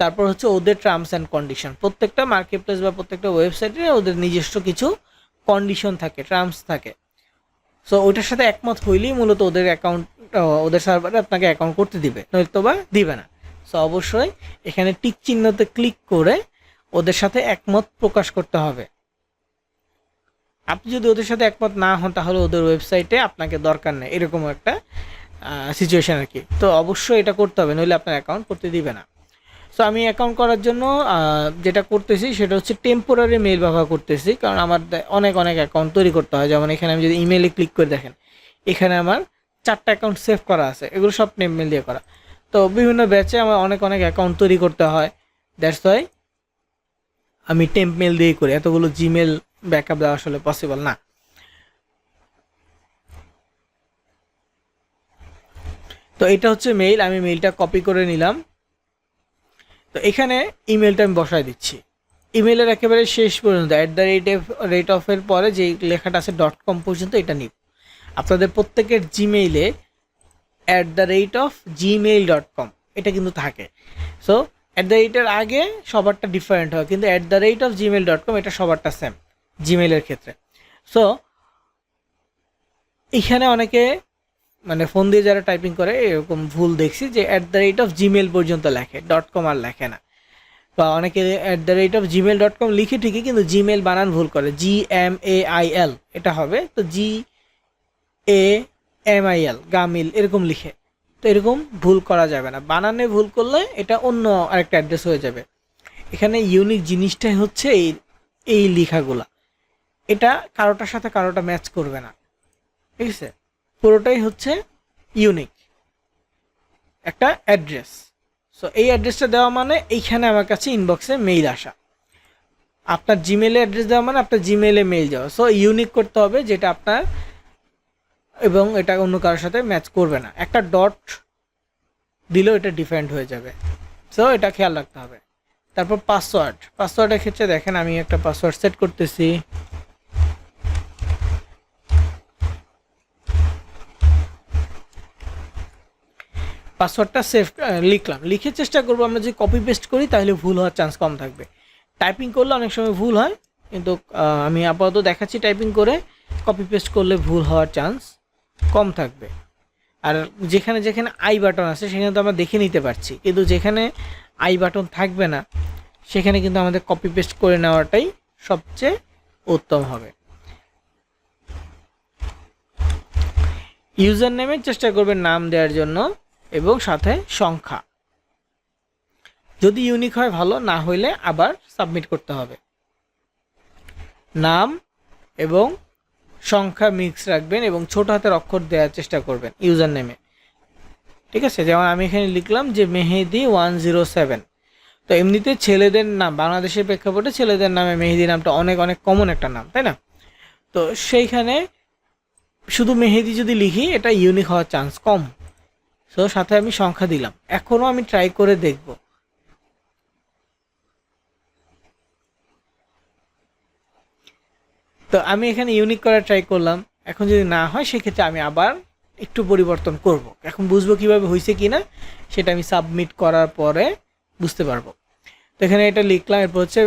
তারপর হচ্ছে ওদের টার্মস অ্যান্ড কন্ডিশন, প্রত্যেকটা মার্কেট প্লেস বা প্রত্যেকটা ওয়েবসাইটে ওদের নিজস্ব কিছু কন্ডিশন থাকে, টার্মস থাকে। সো ওইটার সাথে একমত হইলেই মূলত ওদের অ্যাকাউন্ট, ওদের সার্ভারে আপনাকে অ্যাকাউন্ট করতে দিবে, নয়তো বা দিবে না। সো অবশ্যই এখানে টিক চিহ্নতে ক্লিক করে ওদের সাথে একমত প্রকাশ করতে হবে। আপনি যদি ওদের সাথে একমত না হন তাহলে ওদের ওয়েবসাইটে আপনাকে দরকার নেই, এরকম একটা সিচুয়েশান আর কি। তো অবশ্যই এটা করতে হবে, নইলে আপনার অ্যাকাউন্ট করতে দিবে না। সো আমি অ্যাকাউন্ট করার জন্য যেটা করতেছি সেটা হচ্ছে টেম্পোরারি মেল ব্যবহার করতেছি, কারণ আমার অনেক অ্যাকাউন্ট তৈরি করতে হয়। যেমন এখানে আমি যদি ইমেলে ক্লিক করে দেখেন, এখানে আমার 4টা অ্যাকাউন্ট সেভ করা আছে, এগুলো সব টেম্প মেল দিয়ে করা। তো বিভিন্ন ব্যাচে আমার অনেক অ্যাকাউন্ট তৈরি করতে হয়, দ্যাটস ওয়াই আমি টেম্প মেল দিয়েই করি, এতগুলো জিমেল ব্যাকআপ দেওয়া আসলে পসিবল না। তো এটা হচ্ছে মেইল, আমি মেইলটা কপি করে নিলাম। তো এখানে ইমেলটা আমি বসায় দিচ্ছি, ইমেলের একেবারে শেষ পর্যন্ত @rate of পরে যে লেখাটা আছে .com পর্যন্ত এটা নিব। আপনাদের প্রত্যেকের জিমেইলে @gmail.com এটা কিন্তু থাকে। সো @এর আগে সবারটা ডিফারেন্ট হয়, কিন্তু @gmail.com এটা সবারটা সেম জিমেইলের ক্ষেত্রে। সো এখানে অনেকে মানে ফোন দিয়ে যারা টাইপিং করে এরকম ভুল দেখছি, যে @gmail পর্যন্ত লেখে, .com আর লেখে না। বা অনেকে @gmail.com লিখে ঠিকই, কিন্তু জিমেল বানান ভুল করে, GMAIL এটা হবে, তো GAMIL গামিল এরকম লিখে। তো এরকম ভুল করা যাবে না, বানানে ভুল করলে এটা অন্য আরেকটা অ্যাড্রেস হয়ে যাবে। এখানে ইউনিক জিনিসটাই হচ্ছে এই লেখাগুলা, এটা কারোটার সাথে কারোটা ম্যাচ করবে না, ঠিক আছে, পুরোটাই হচ্ছে ইউনিক একটা অ্যাড্রেস। সো এই অ্যাড্রেসটা দেওয়া মানে এইখানে আমার কাছে ইনবক্সে মেইল আসা, আপনার জিমেলে অ্যাড্রেস দেওয়া মানে আপনার জিমেলে মেইল যাওয়া। সো ইউনিক করতে হবে, যেটা আপনার এবং এটা অন্য কারোর সাথে ম্যাচ করবে না, একটা ডট দিলেও এটা ডিফারেন্ট হয়ে যাবে। সো এটা খেয়াল রাখতে হবে। তারপর পাসওয়ার্ডের ক্ষেত্রে দেখেন আমি একটা পাসওয়ার্ড সেট করতেছি। পাসওয়ার্ডটা সেভ লিখলাম, লিখে চেষ্টা করবো আমরা যদি কপি পেস্ট করি তাহলে ভুল হওয়ার চান্স কম থাকবে। টাইপিং করলে অনেক সময় ভুল হয়, কিন্তু আমি আপাতত দেখাচ্ছি টাইপিং করে, কপি পেস্ট করলে ভুল হওয়ার চান্স কম থাকবে। আর যেখানে আই বাটন আছে সেখানে তো আমরা দেখে নিতে পারছি, কিন্তু যেখানে আই বাটন থাকবে না সেখানে কিন্তু আমাদের কপি পেস্ট করে নেওয়াটাই সবচেয়ে উত্তম হবে। ইউজার নেমের চেষ্টা করবেন নাম দেওয়ার জন্য এবং সাথে সংখ্যা, যদি ইউনিক হয় ভালো, না হইলে আবার সাবমিট করতে হবে। নাম এবং সংখ্যা মিক্স রাখবেন এবং ছোট হাতের অক্ষর দেওয়ার চেষ্টা করবেন ইউজার নেমে। ঠিক আছে, যেমন আমি এখানে লিখলাম যে মেহেদি 107। তো এমনিতে ছেলেদের নাম, বাংলাদেশের প্রেক্ষাপটে ছেলেদের নামে মেহেদি নামটা অনেক অনেক কমন একটা নাম, তাই না? তো সেইখানে শুধু মেহেদি যদি লিখি এটা ইউনিক হওয়ার চান্স কম। সো সাথে আমি সংখ্যা দিলাম। এখনও আমি ট্রাই করে দেখব। তো আমি এখানে ইউনিক করার ট্রাই করলাম। এখন যদি না হয় সেক্ষেত্রে আমি আবার একটু পরিবর্তন করব। এখন বুঝবো কিভাবে হয়েছে কিনা, সেটা আমি সাবমিট করার পরে বুঝতে পারবো। তো এখানে এটা লিখলাম, এরপর হচ্ছে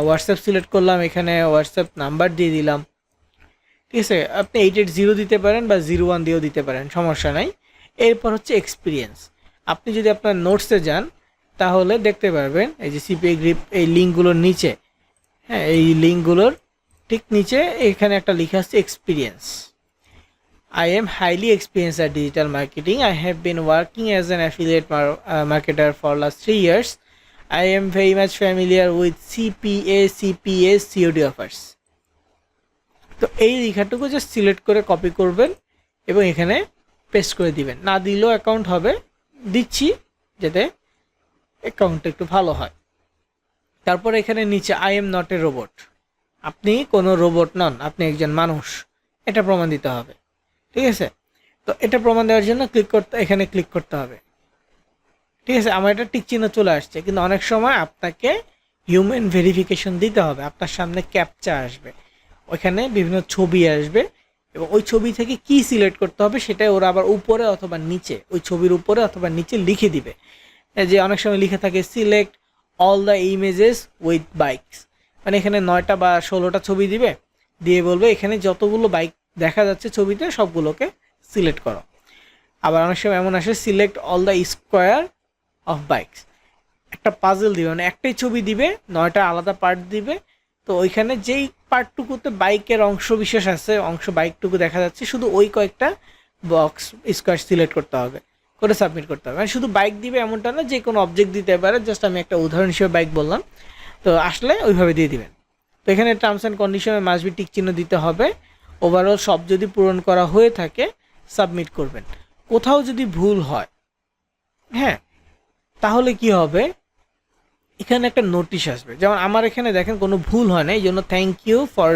হোয়াটসঅ্যাপ সিলেক্ট করলাম, এখানে হোয়াটসঅ্যাপ নাম্বার দিয়ে দিলাম। ঠিক আছে, আপনি 880 দিতে পারেন বা 01 দিয়েও দিতে পারেন, সমস্যা নাই। এরপর হচ্ছে এক্সপিরিয়েন্স। আপনি যদি আপনার নোটসে যান তাহলে দেখতে পারবেন এই যে সিপিএ গ্রিপ, এই লিঙ্কগুলোর নিচে, হ্যাঁ এই লিঙ্কগুলোর ঠিক নিচে এখানে একটা লেখা আছে experience. I am highly experienced at digital marketing. I have been working as an affiliate marketer for last 3 years. I am very much familiar with CPA, CPS, COD offers. তো এই লেখাটুকু জাস্ট সিলেক্ট করে copy করবেন এবং এখানে paste করে দিবেন। না দিলেও অ্যাকাউন্ট হবে, দিচ্ছি যাতে অ্যাকাউন্টটা একটু ভালো হয়। তারপর এখানে নিচে I am not a robot, আপনি কোনো রোবট নন, আপনি একজন মানুষ, এটা প্রমাণ দিতে হবে। ঠিক আছে, তো এটা প্রমাণ দেওয়ার জন্য এখানে ক্লিক করতে হবে। ঠিক আছে, আমার এটা টিক চিহ্ন চলে আসছে, কিন্তু অনেক সময় আপনাকে হিউম্যান ভেরিফিকেশন দিতে হবে। আপনার সামনে ক্যাপচা আসবে, ওইখানে বিভিন্ন ছবি আসবে এবং ওই ছবি থেকে কি সিলেক্ট করতে হবে সেটাই ওরা আবার উপরে অথবা নিচে, ওই ছবির উপরে অথবা নিচে লিখে দিবে। যে অনেক সময় লিখে থাকে select all the images with bikes, মানে এখানে 9টা বা 16টা ছবি দিবে, দিয়ে বলবে এখানে যতগুলো বাইক দেখা যাচ্ছে ছবিতে সবগুলোকে সিলেক্ট করো। আবার অনেক সময় এমন আসে select all the square of bikes, একটা পাজল দিবে, মানে একটাই ছবি দিবে, 9টা আলাদা পার্ট দিবে। তো ওইখানে যেই পার্টটুকুতে বাইকের অংশ বিশেষ আছে, বাইকটুকু দেখা যাচ্ছে, শুধু ওই কয়েকটা বক্স স্কোয়ার সিলেক্ট করতে হবে, করে সাবমিট করতে হবে। মানে শুধু বাইক দিবে এমনটা না, যে কোনো অবজেক্ট দিতে পারে, জাস্ট আমি একটা উদাহরণ হিসেবে বাইক বললাম। তো আসলে ওইভাবে দিয়ে দিবেন। তো এখানে টার্মস অ্যান্ড কন্ডিশনে মাস্ট বি টিক চিহ্ন দিতে হবে। ওভারঅল সব যদি পূরণ করা হয়ে থাকে সাবমিট করবেন। কোথাও যদি ভুল হয়, হ্যাঁ, তাহলে কি হবে, এখানে একটা নোটিশ আসবে। যেমন আমার এখানে দেখেন কোনো ভুল হয় না, এই জন্য thank you for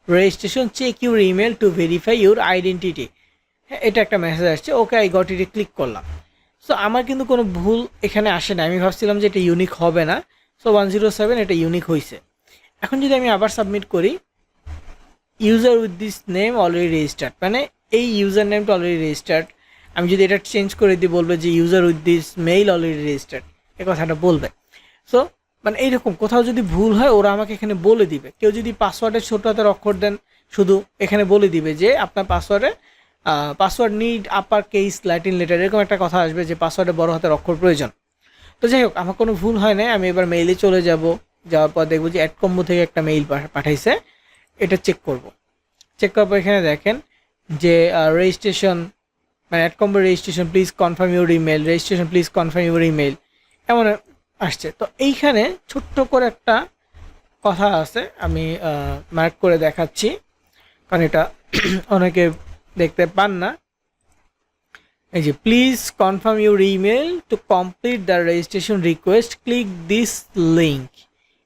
registration, check your email to verify your identity, হ্যাঁ এটা একটা মেসেজ আসছে। ওকে, আই গট ইটে ক্লিক করলাম। সো আমার কিন্তু কোনো ভুল এখানে আসে না, আমি ভাবছিলাম যে এটা ইউনিক হবে না। সো 107 এটা ইউনিক হয়েছে। এখন যদি আমি আবার সাবমিট করি, user with this name already registered, মানে এই ইউজার নেমটা অলরেডি রেজিস্টার্ড। আমি যদি এটা চেঞ্জ করে দিই, বলবে যে user with this mail already registered, এই কথাটা বলবে। সো মানে এইরকম কোথাও যদি ভুল হয় ওরা আমাকে এখানে বলে দিবে। কেউ যদি পাসওয়ার্ডের ছোট হাতের অক্ষর দেন, শুধু এখানে বলে দিবে যে আপনার password need upper case Latin letter, এরকম একটা কথা আসবে যে পাসওয়ার্ডে বড় হাতের অক্ষর প্রয়োজন। তো যাই হোক, আমার কোনো ভুল হয় না। আমি এবার মেইলে চলে যাওয়ার পর দেখবো যে অ্যাডকম্বো থেকে একটা মেইল পাঠাইছে, এটা চেক করব। চেক করার পর এখানে দেখেন যে রেজিস্ট্রেশন, মানে AdCombo registration please confirm your email, registration please confirm your email, এমন আসছে। তো এইখানে ছোট্ট করে একটা কথা আছে, আমি মার্ক করে দেখাচ্ছি, কারণ এটা অনেকে দেখতে পান না। এই যে please confirm your email to complete the registration request, click this link.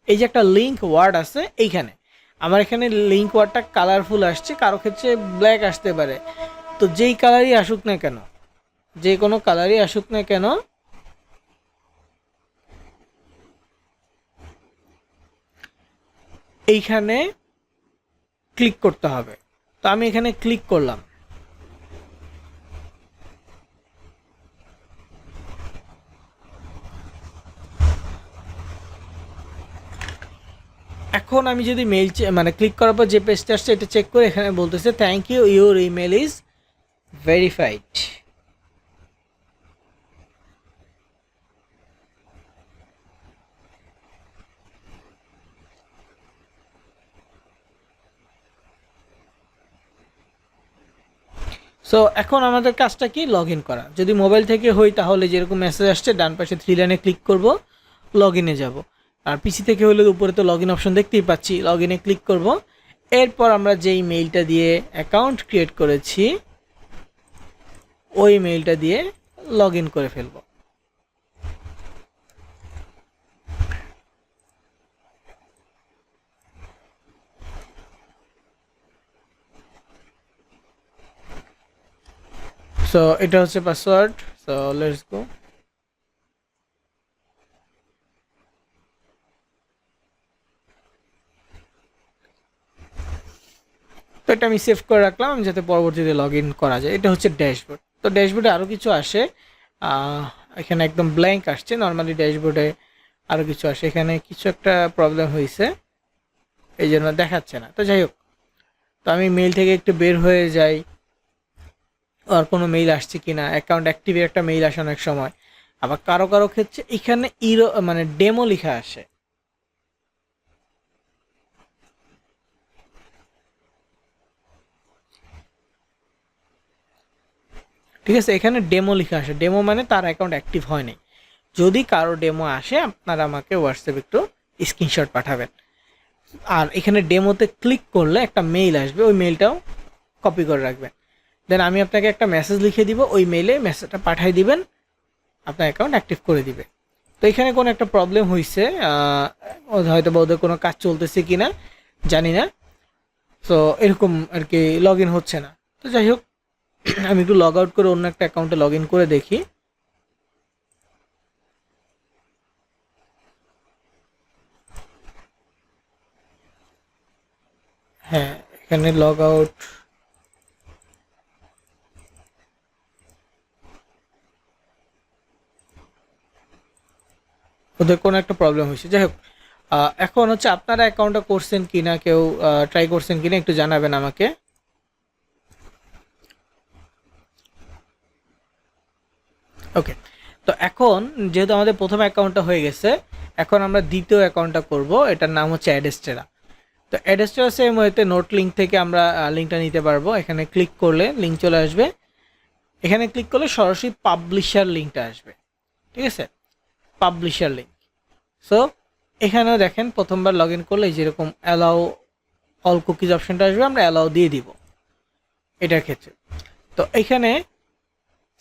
এই যে একটা লিঙ্ক ওয়ার্ড আছে এইখানে, আমার এখানে লিঙ্ক ওয়ার্ডটা কালারফুল আসছে, কারো ক্ষেত্রে ব্ল্যাক আসতে পারে। তো যেই কালারই আসুক না কেন, যে কোনো কালারই আসুক না কেন, এইখানে ক্লিক করতে হবে। তো আমি এখানে ক্লিক করলাম। এখন আমি যদি মেইল মানে ক্লিক করার পর যে পেজটা আসছে এটা চেক করে এখানে বলতেছে thank you, your email is verified. So এখন আমাদের কাজটা কি, লগ ইন করা। যদি মোবাইল থেকে হই তাহলে যেরকম মেসেজ আসছে ডান পাশে 3 লাইনে ক্লিক করব, লগ ইনে যাব। আর পিসি থেকে হলে উপরে তো লগ ইন অপশন দেখতেই পাচ্ছি, লগ ইনে ক্লিক করব এরপর আমরা যেই মেইলটা দিয়ে অ্যাকাউন্ট ক্রিয়েট করেছি ওই মেইলটা দিয়ে লগ ইন করে ফেলব। সো এটা হচ্ছে পাসওয়ার্ড। So let's go. তো এটা আমি সেভ করে রাখলাম যাতে পরবর্তীতে লগ ইন করা যায়। এটা হচ্ছে ড্যাশবোর্ড। তো ড্যাশবোর্ডে আরও কিছু আসে, এখানে একদম ব্ল্যাঙ্ক আসছে। নর্মালি ড্যাশবোর্ডে আরও কিছু আসে, এখানে কিছু একটা প্রবলেম হয়েছে এই জন্য দেখাচ্ছে না। তো যাই হোক, তো আমি মেইল থেকে একটু বের হয়ে যাই, আর কোনো মেইল আসছে কিনা। অ্যাকাউন্ট অ্যাক্টিভের একটা মেইল আসে অনেক সময়, আবার কারো কারো ক্ষেত্রে এখানে মানে ডেমো লেখা আসে। ঠিক আছে, এখানে ডেমো লেখা আসে। ডেমো মানে তার অ্যাকাউন্ট অ্যাক্টিভ হয়নি। যদি কারো ডেমো আসে আপনারা আমাকে হোয়াটসঅ্যাপে একটু স্ক্রিনশট পাঠাবেন। আর এখানে ডেমোতে ক্লিক করলে একটা মেইল আসবে, ওই মেইলটাও কপি করে রাখবেন। দেন আমি আপনাকে একটা মেসেজ লিখে দিব, ওই মেইলে মেসেজটা পাঠিয়ে দিবেন, আপনার অ্যাকাউন্ট অ্যাক্টিভ করে দিবে। তো এখানে কোনো একটা প্রবলেম হয়েছে, হয়তো বা ওদের কোনো কাজ চলতেছে কি না জানি না। সো এরকম আর কি লগ ইন হচ্ছে না। তো যাই হোক, আমি একটু লগ আউট করে অন্য একটা অ্যাকাউন্টে লগ ইন করে দেখি। হ্যাঁ, এখানে লগ আউট। ওদের কোনো একটা প্রবলেম হয়েছে। যাই হোক, এখন হচ্ছে আপনারা অ্যাকাউন্টটা করছেন কিনা, কেউ ট্রাই করছেন কিনা একটু জানাবেন আমাকে। ওকে, তো এখন যেহেতু আমাদের প্রথম অ্যাকাউন্টটা হয়ে গেছে, এখন আমরা দ্বিতীয় অ্যাকাউন্টটা করব। এটার নাম হচ্ছে অ্যাডেস্টেরা। তো অ্যাডেস্টেরা সেম ওয়েতে নোট লিঙ্ক থেকে আমরা লিঙ্কটা নিতে পারবো। এখানে ক্লিক করলে লিঙ্ক চলে আসবে। এখানে ক্লিক করলে সরাসরি পাবলিশার লিঙ্কটা আসবে। ঠিক আছে, পাবলিশার লিঙ্ক। সো এখানেও দেখেন প্রথমবার লগ ইন করলে যেরকম অ্যালাউ অল কুকিজ অপশনটা আসবে, আমরা অ্যালাউ দিয়ে দিব এটার ক্ষেত্রে। তো এখানে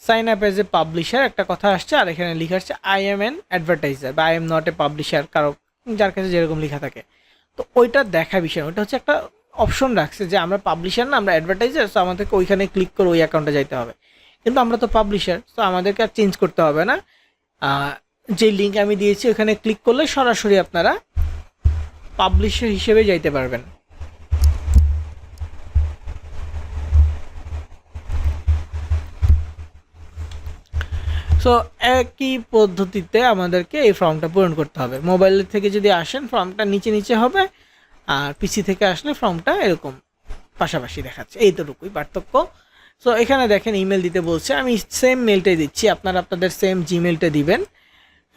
sign up as a publisher একটা কথা আসছে, আর এখানে লেখা আসছে আই এম এন অ্যাডভার্টাইজার বা I am not a publisher, কারো যার কাছে যেরকম লেখা থাকে। তো ওইটা দেখা বিষয়, ওইটা হচ্ছে একটা অপশন রাখছে যে আমরা পাবলিশার না, আমরা অ্যাডভার্টাইজার। সো আমাদেরকে ওইখানে ক্লিক করে ওই অ্যাকাউন্টে যাইতে হবে। কিন্তু আমরা তো পাবলিশার, সো আমাদেরকে আর চেঞ্জ করতে হবে না। যে লিঙ্ক আমি দিয়েছি ওখানে ক্লিক করলে সরাসরি আপনারা পাবলিশার হিসেবে যাইতে পারবেন। সো একই পদ্ধতিতে আমাদেরকে এই ফর্মটা পূরণ করতে হবে। মোবাইল থেকে যদি আসেন ফর্মটা নিচে নিচে হবে, আর পিসি থেকে আসলে ফর্মটা এরকম পাশাপাশি দেখাচ্ছে। এইটুকুই পার্থক্য। সো এখানে দেখেন ইমেল দিতে বলছে, আমি সেম মেলটাই দিচ্ছি, আপনারা আপনাদের সেম জিমেলটা দিবেন।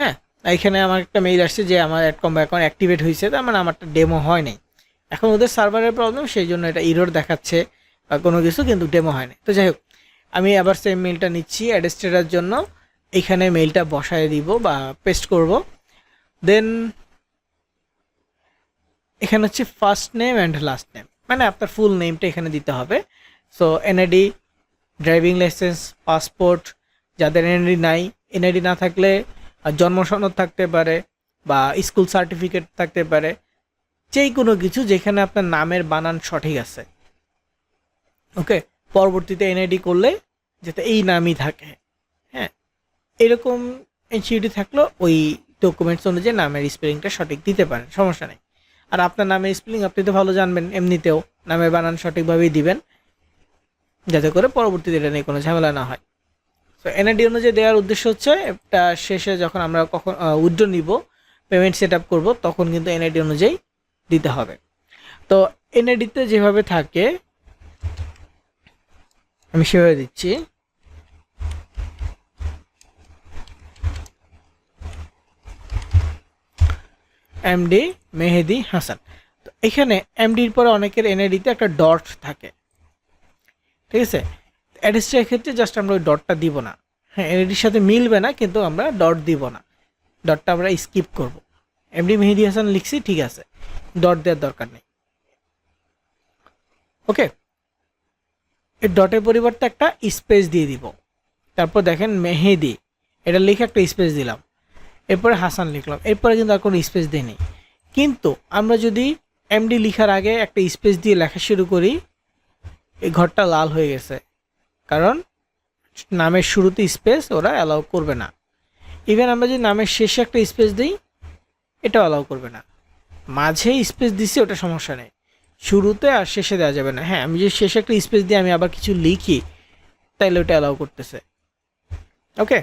হ্যাঁ, এখানে আমার একটা মেইল আসছে যে আমার অ্যাডকম অ্যাকাউন্ট অ্যাক্টিভেট হয়েছে, তার মানে আমারটা ডেমো হয় নাই। এখন ওদের সার্ভারের প্রবলেম, সেই জন্য এটা ইরর দেখাচ্ছে বা কোনো কিছু, কিন্তু ডেমো হয়নি। তো যাই হোক, আমি আবার সেম মেলটা নিচ্ছি অ্যাডেস্টেরার জন্য। এখানে মেইলটা বসায় দিব বা পেস্ট করব। দেন এখানে হচ্ছে first name and last name, মানে আপনার ফুল নেমটা এখানে দিতে হবে। So NID, driving licence, passport, যাদের এনআইডি নাই, এনআইডি না থাকলে জন্ম সনদ থাকতে পারে বা স্কুল সার্টিফিকেট থাকতে পারে, যেই কোনো কিছু যেখানে আপনার নামের বানান সঠিক আছে। ওকে, পরবর্তীতে এনআইডি করলে যাতে এই নামই থাকে। হ্যাঁ, এরকম এনসিডি থাকলেও ওই ডকুমেন্টস অনুযায়ী নামের স্পেলিংটা সঠিক দিতে পারেন, সমস্যা নেই। আর আপনার নামের স্পেলিং আপনি তো ভালো জানবেন, এমনিতেও নামের বানান সঠিকভাবেই দিবেন, যাতে করে পরবর্তীতে এটা নিয়ে কোনো ঝামেলা না হয়। সো এনআইডি অনুযায়ী দেওয়ার উদ্দেশ্য হচ্ছে এটা শেষে যখন আমরা কখন উইথড্র নিব, পেমেন্ট সেট আপ করবো, তখন কিন্তু এনআইডি অনুযায়ী দিতে হবে। তো এনআইডিতে যেভাবে থাকে আমি সেভাবে দিচ্ছি। এমডি মেহেদি হাসান। তো এখানে এমডির পরে অনেকের এনআইডিতে একটা ডট থাকে, ঠিক আছে। অ্যাড্রেসটার ক্ষেত্রে জাস্ট আমরা ওই ডটটা দিব না। হ্যাঁ, এনআইডির সাথে মিলবে না, কিন্তু আমরা ডট দিব না, ডটটা আমরা স্কিপ করব। এমডি মেহেদি হাসান লিখছি, ঠিক আছে, ডট দেওয়ার দরকার নেই। ওকে, এই ডটের পরিবর্তে একটা স্পেস দিয়ে দিব, তারপর দেখেন মেহেদি এটা লিখে একটা স্পেস দিলাম, এরপরে হাসান লিখলাম, এরপরে কিন্তু আর কোনো স্পেস দিইনি। কিন্তু আমরা যদি এমডি লিখার আগে একটা স্পেস দিয়ে লেখা শুরু করি, এই ঘরটা লাল হয়ে গেছে, কারণ নামের শুরুতে স্পেস ওরা অ্যালাউ করবে না। ইভেন আমরা যদি নামের শেষে একটা স্পেস দিই, এটাও অ্যালাউ করবে না। মাঝে স্পেস দিছি ওটা সমস্যা নেই, শুরুতে আর শেষে দেওয়া যাবে না। হ্যাঁ, আমি যদি শেষে একটা স্পেস দিয়ে আমি আবার কিছু লিখি, তাইলে ওটা অ্যালাউ করতেছে। ওকে,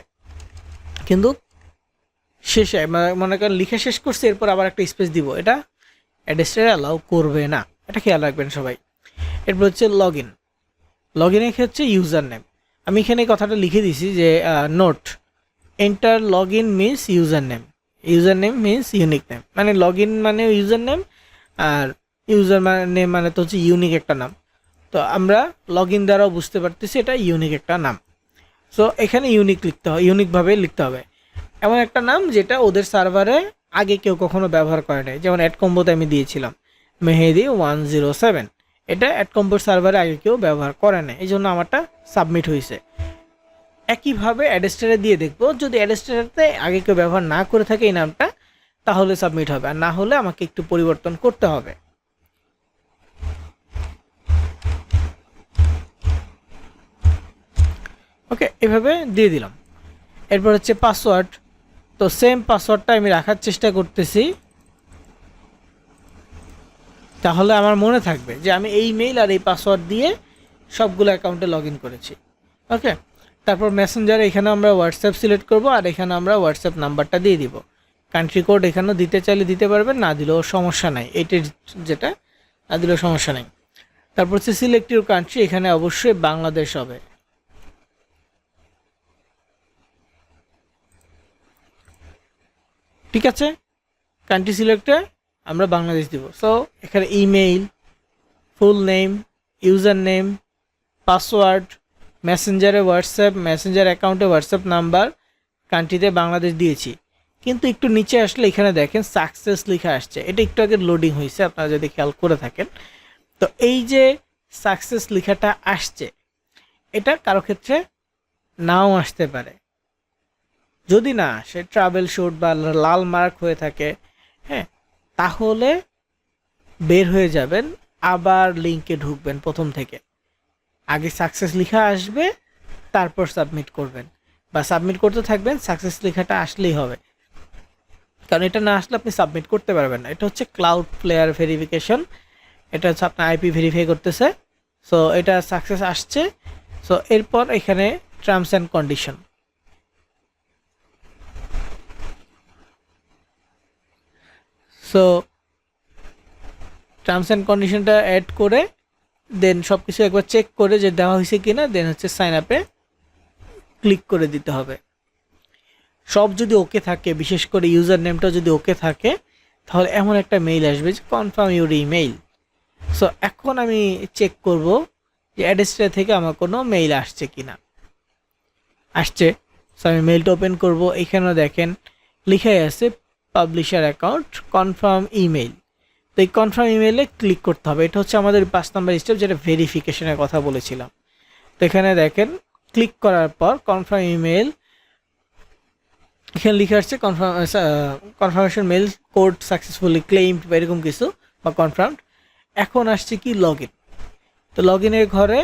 কিন্তু শেষে মনে করেন লিখে শেষ করছি, এরপর আবার একটা স্পেস দিব, এটা অ্যাড্রেসটা অ্যালাউ করবে না, এটা খেয়াল রাখবেন সবাই। এরপর হচ্ছে লগ ইন। লগ ইনে হচ্ছে ইউজার নেম। আমি এখানে কথাটা লিখে দিছি যে note, enter log in means user name means unique name, মানে লগ ইন মানে ইউজার নেম, আর ইউজার নেম মানে তো হচ্ছে ইউনিক একটা নাম। তো আমরা লগ ইন দ্বারাও বুঝতে পারতেছি এটা ইউনিক একটা নাম। সো এখানে ইউনিক লিখতে হবে, ইউনিকভাবে লিখতে হবে, এমন একটা নাম যেটা ওদের সার্ভারে আগে কেউ কখনো ব্যবহার করে নাই। যেমন অ্যাড কম্বোতে আমি দিয়েছিলাম মেহেদি 107, এটা অ্যাড কম্বোর সার্ভারে আগে কেউ ব্যবহার করে না, এই জন্য আমারটা সাবমিট হয়েছে। একইভাবে অ্যাডেস্টারে দিয়ে দেখবো, যদি অ্যাডেস্টারেতে আগে কেউ ব্যবহার না করে থাকে এই নামটা, তাহলে সাবমিট হবে, আর না হলে আমাকে একটু পরিবর্তন করতে হবে। ওকে, এভাবে দিয়ে দিলাম। এরপর হচ্ছে পাসওয়ার্ড। তো সেম পাসওয়ার্ডটা আমি রাখার চেষ্টা করতেছি, তাহলে আমার মনে থাকবে যে আমি এই মেইল আর এই পাসওয়ার্ড দিয়ে সবগুলো অ্যাকাউন্টে লগ ইন করেছি। ওকে, তারপর মেসেঞ্জারে এখানে আমরা হোয়াটসঅ্যাপ সিলেক্ট করব, আর এখানে আমরা হোয়াটসঅ্যাপ নাম্বারটা দিয়ে দিব। কান্ট্রি কোড এখানেও দিতে চাইলে দিতে পারবেন, না দিলেও সমস্যা নাই, এটির যেটা না দিলেও সমস্যা নেই। তারপর হচ্ছে সিলেক্ট ইউর কান্ট্রি, এখানে অবশ্যই বাংলাদেশ হবে। ঠিক আছে, কান্ট্রি সিলেক্টে আমরা বাংলাদেশ দিব। সো এখানে email, full name, user name, password, মেসেঞ্জারে হোয়াটসঅ্যাপ, মেসেঞ্জার অ্যাকাউন্টে হোয়াটসঅ্যাপ নাম্বার, কান্ট্রিতে বাংলাদেশ দিয়েছি। কিন্তু একটু নিচে আসলে এখানে দেখেন সাকসেস লেখা আসছে, এটা একটু আগে লোডিং হয়েছে, আপনারা যদি খেয়াল করে থাকেন। তো এই যে সাকসেস লেখাটা আসছে, এটা কারো ক্ষেত্রে নাও আসতে পারে। যদি না আসে, ট্রাভেল শুট বা লাল মার্ক হয়ে থাকে, হ্যাঁ, তাহলে বের হয়ে যাবেন, আবার লিঙ্কে ঢুকবেন প্রথম থেকে। আগে সাকসেস লেখা আসবে, তারপর সাবমিট করবেন, বা সাবমিট করতে থাকবেন, সাকসেস লেখাটা আসলেই হবে, কারণ এটা না আসলে আপনি সাবমিট করতে পারবেন না। এটা হচ্ছে ক্লাউড প্লেয়ার ভেরিফিকেশন, এটা হচ্ছে আপনার আইপি ভেরিফাই করতেছে। সো এটা সাকসেস আসছে। সো এরপর এখানে terms and condition, so terms and কন্ডিশনটা অ্যাড করে দেন সব কিছু একবার চেক করে যে দেওয়া হয়েছে কিনা, দেন হচ্ছে সাইন আপে ক্লিক করে দিতে হবে। সব যদি ওকে থাকে, বিশেষ করে ইউজার নেমটা যদি ওকে থাকে, তাহলে এমন একটা মেইল আসবে যে কনফার্ম ইউর ইমেইল। সো এখন আমি চেক করব যে অ্যাড্রেসটা থেকে আমার কোনো মেইল আসছে কিনা। আসছে, সো আমি মেইলটা ওপেন করব। এখানেও দেখেন লিখাই আছে পাবলিশার অ্যাকাউন্ট কনফার্ম ইমেইল। তো এই কনফার্ম ইমেইলে ক্লিক করতে হবে, এটা হচ্ছে আমাদের 5 নম্বর স্টেপ, যেটা ভেরিফিকেশনের কথা বলেছিলাম। তো এখানে দেখেন ক্লিক করার পর কনফার্ম ইমেইল, এখানে লিখে আসছে confirmation mail code successfully claimed বা এরকম কিছু, বা কনফার্মড। এখন আসছে কি লগ ইন। তো লগ ইনের ঘরে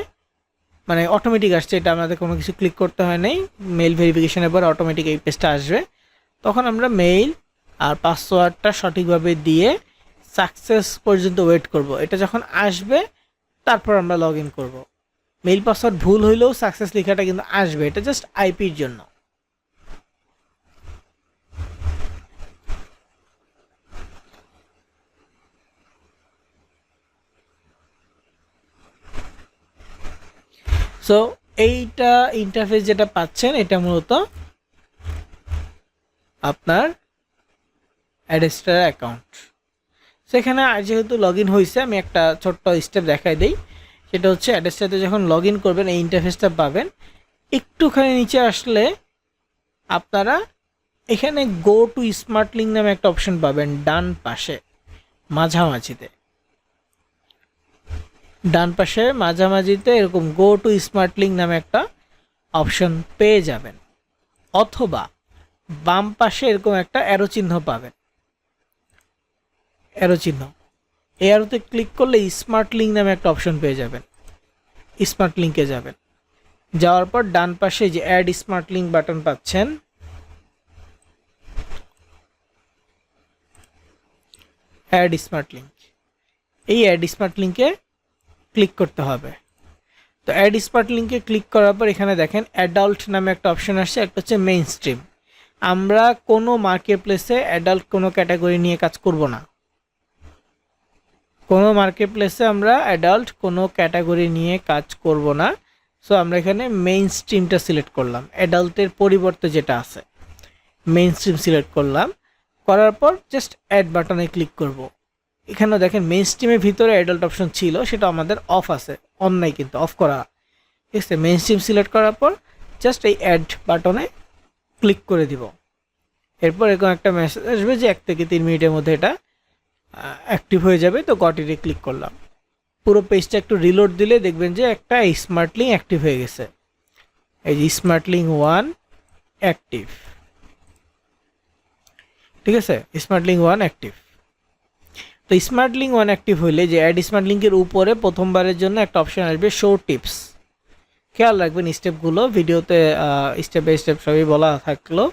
মানে অটোমেটিক আসছে, এটা আমাদের কোনো কিছু ক্লিক করতে হয় নাই। মেইল ভেরিফিকেশনের পর অটোমেটিক এই পেজটা আসবে। তখন আমরা মেইল আর পাসওয়ার্ডটা সঠিকভাবে দিয়ে সাকসেস পর্যন্ত ওয়েট করব। এটা যখন আসবে তারপর আমরা লগ ইন করবো। মেইল পাসওয়ার্ড ভুল হইলেও সাকসেস লেখাটা কিন্তু আসবে, এটা জাস্ট আইপির জন্য। সো এইটা ইন্টারফেস যেটা পাচ্ছেন, এটা মূলত আপনার অ্যাডেস্টার অ্যাকাউন্ট। সেখানে যেহেতু লগ ইন হয়েছে, আমি একটা ছোট্ট স্টেপ দেখাই দিই। সেটা হচ্ছে অ্যাডেস্টারে যখন লগ ইন করবেন এই ইন্টারফেসটা পাবেন। একটুখানি নিচে আসলে আপনারা এখানে গো টু স্মার্ট লিঙ্ক নামে একটা অপশন পাবেন ডান পাশে মাঝামাঝিতে। ডান পাশে মাঝামাঝিতে এরকম গো টু স্মার্ট লিঙ্ক নামে একটা অপশন পেয়ে যাবেন, অথবা বাম পাশে এরকম একটা অ্যারো চিহ্ন পাবেন, অ্যারো চিহ্ন, এই অ্যারোতে ক্লিক করলে স্মার্ট লিঙ্ক নামে একটা অপশন পেয়ে যাবেন। স্মার্ট লিঙ্কে যাবেন, যাওয়ার পর ডান পাশে যে অ্যাড স্মার্ট লিঙ্ক বাটন পাচ্ছেন, অ্যাড স্মার্ট লিঙ্ক, এই অ্যাড স্মার্ট লিঙ্কে ক্লিক করতে হবে। তো অ্যাড স্মার্ট লিঙ্কে ক্লিক করার পর এখানে দেখেন অ্যাডাল্ট নামে একটা অপশন আসছে, একটা হচ্ছে মেইন স্ট্রিম। আমরা কোনো মার্কেট প্লেসে অ্যাডাল্ট কোনো ক্যাটাগরি নিয়ে কাজ করব না, কোনো মার্কেট প্লেসে আমরা অ্যাডাল্ট কোনো ক্যাটাগরি নিয়ে কাজ করব না। সো আমরা এখানে মেইন স্ট্রিমটা সিলেক্ট করলাম, অ্যাডাল্টের পরিবর্তে যেটা আছে মেইন স্ট্রিম সিলেক্ট করলাম, করার পর জাস্ট অ্যাড বাটনে ক্লিক করব। এখানেও দেখেন মেইন স্ট্রিমের ভিতরে অ্যাডাল্ট অপশন ছিল, সেটা আমাদের অফ আছে, অন নাই কিন্তু, অফ করা। ঠিক আছে, মেইন স্ট্রিম সিলেক্ট করার পর জাস্ট এই অ্যাড বাটনে ক্লিক করে দিব। এরপর এরকম একটা মেসেজ আসবে যে 1 থেকে 3 মিনিটের মধ্যে এটা অ্যাক্টিভ হয়ে যাবে। তো গট ইটে ক্লিক করলাম, পুরো পেজটা একটু রিলোড দিলে দেখবেন যে একটা স্মার্ট লিঙ্ক অ্যাক্টিভ হয়ে গেছে। এই যে স্মার্ট লিঙ্ক 1 অ্যাক্টিভ, ঠিক আছে, স্মার্ট লিঙ্ক 1 অ্যাক্টিভ। তো স্মার্ট লিঙ্ক 1 অ্যাক্টিভ হইলে যে অ্যাড স্মার্ট লিঙ্কের উপরে প্রথমবারের জন্য একটা অপশন আসবে শো টিপস। খেয়াল রাখবেন স্টেপগুলো, ভিডিওতে স্টেপ বাই স্টেপ সবই বলা থাকলো,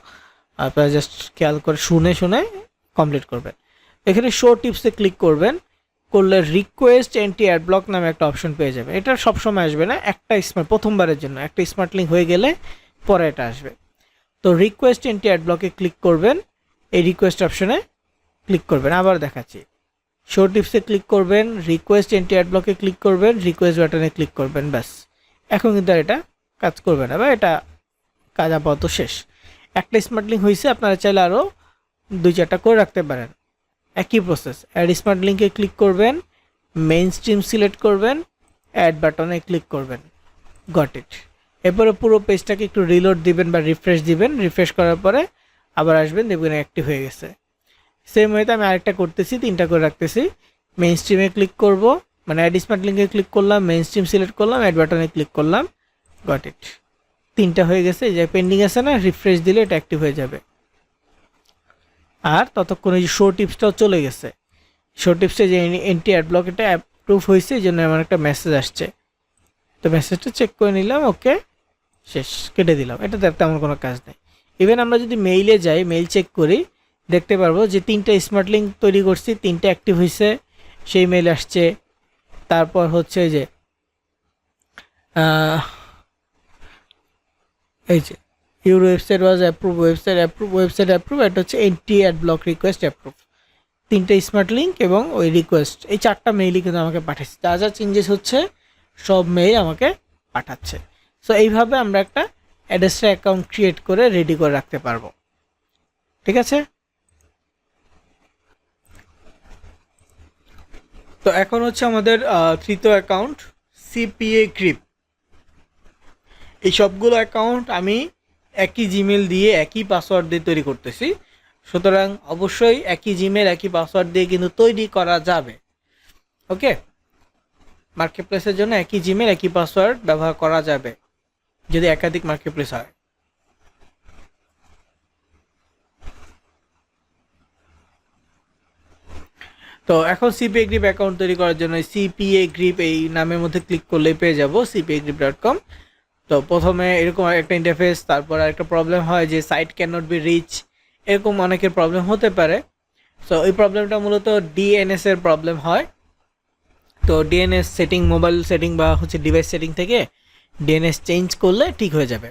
আপনারা জাস্ট খেয়াল করে শুনে শুনে কমপ্লিট করবেন। এখানে শো টিপসে ক্লিক করবেন, করলে রিকোয়েস্ট এন্টি অ্যাড ব্লক নামে একটা অপশন পেয়ে যাবে। এটা সবসময় আসবে না, একটা প্রথমবারের জন্য একটা স্মার্ট লিঙ্ক হয়ে গেলে পরে এটা আসবে। তো রিকোয়েস্ট এন্টি অ্যাড ব্লকে ক্লিক করবেন, এই রিকোয়েস্ট অপশনে ক্লিক করবেন। আবার দেখাচ্ছি, শো টিপসে ক্লিক করবেন, রিকোয়েস্ট এন্টি অ্যাড ব্লকে ক্লিক করবেন, রিকোয়েস্ট বাটনে ক্লিক করবেন, ব্যাস। এখন কিন্তু আর এটা কাজ করবে না, বা এটা কাজ আপাতত শেষ। একটা স্মার্ট লিঙ্ক হয়েছে, আপনারা চাইলে আরও 2-4টা করে রাখতে পারেন। একই প্রসেস, অ্যাড স্মার্ট লিঙ্কে ক্লিক করবেন, মেইন স্ট্রিম সিলেক্ট করবেন, অ্যাড বাটনে ক্লিক করবেন, গট ইট। এরপরে পুরো পেজটাকে একটু রিলোড দিবেন বা রিফ্রেশ দিবেন, রিফ্রেশ করার পরে আবার আসবেন, দেখবেন অ্যাক্টিভ হয়ে গেছে। সেম ওয়েতে আমি আরেকটা করতেছি, 3টা করে রাখতেছি। মেইন স্ট্রিমে ক্লিক করব, মানে অ্যাড স্মার্ট লিঙ্কে ক্লিক করলাম, মেইন স্ট্রিম সিলেক্ট করলাম, অ্যাড বাটনে ক্লিক করলাম, গট ইট। 3টা হয়ে গেছে, যে পেন্ডিং আছে না, রিফ্রেশ দিলে এটা অ্যাক্টিভ হয়ে যাবে। আর ততক্ষণে যে শো টিপসটাও চলে গেছে, শো টিপসে যে এন্টি অ্যাড ব্লক এটা অ্যাপ্রুভ হয়েছে, এই জন্য আমার একটা মেসেজ আসছে। তো মেসেজটা চেক করে নিলাম, ওকে, শেষ, কেটে দিলাম। এটাতে তেমন কোনো কাজ নেই। ইভেন আমরা যদি মেইলে যাই, মেইল চেক করি, দেখতে পারবো যে 3টা স্মার্ট লিঙ্ক তৈরি করছি, 3টা অ্যাক্টিভ হয়েছে, সেই মেইল আসছে। তারপর হচ্ছে যে এই যে your website was approve, website approve, এটা হচ্ছে anti ad block request approve. 3টা স্মার্ট লিঙ্ক এবং ওই রিকোয়েস্ট, এই 4টা মেইলই কিন্তু আমাকে পাঠাচ্ছে। যা যা চেঞ্জেস হচ্ছে সব মেইল আমাকে পাঠাচ্ছে। সো এইভাবে আমরা একটা অ্যাড্রেসটা অ্যাকাউন্ট ক্রিয়েট করে রেডি করে রাখতে পারবো। ঠিক আছে, তো এখন হচ্ছে আমাদের তৃতীয় অ্যাকাউন্ট সিপিএ গ্রিপ। এই সবগুলো অ্যাকাউন্ট আমি একই জিমেল দিয়ে একই পাসওয়ার্ড দিয়ে তৈরি করতেছি, সুতরাং অবশ্যই একই জিমেল একই পাসওয়ার্ড দিয়ে কিন্তু তৈরি করা যাবে। ওকে, মার্কেট প্লেসের জন্য একই জিমেল একই পাসওয়ার্ড ব্যবহার করা যাবে যদি একাধিক মার্কেট প্লেস হয়। তো এখন সিপিএ গ্রিপ অ্যাকাউন্ট তৈরি করার জন্য সিপিএ গ্রিপ এই নামের মধ্যে ক্লিক করলেই পেয়ে যাব cpagrip.com। তো প্রথমে এরকম একটা ইন্টারফেস, তারপর একটা প্রবলেম হয় যে site can not be reach, এরকম অনেকের প্রবলেম হতে পারে। সো এই প্রবলেমটা মূলত ডিএনএস এর প্রবলেম হয়। তো ডিএনএস সেটিং, মোবাইল সেটিং বা হচ্ছে ডিভাইস সেটিং থেকে ডিএনএস চেঞ্জ করলে ঠিক হয়ে যাবে।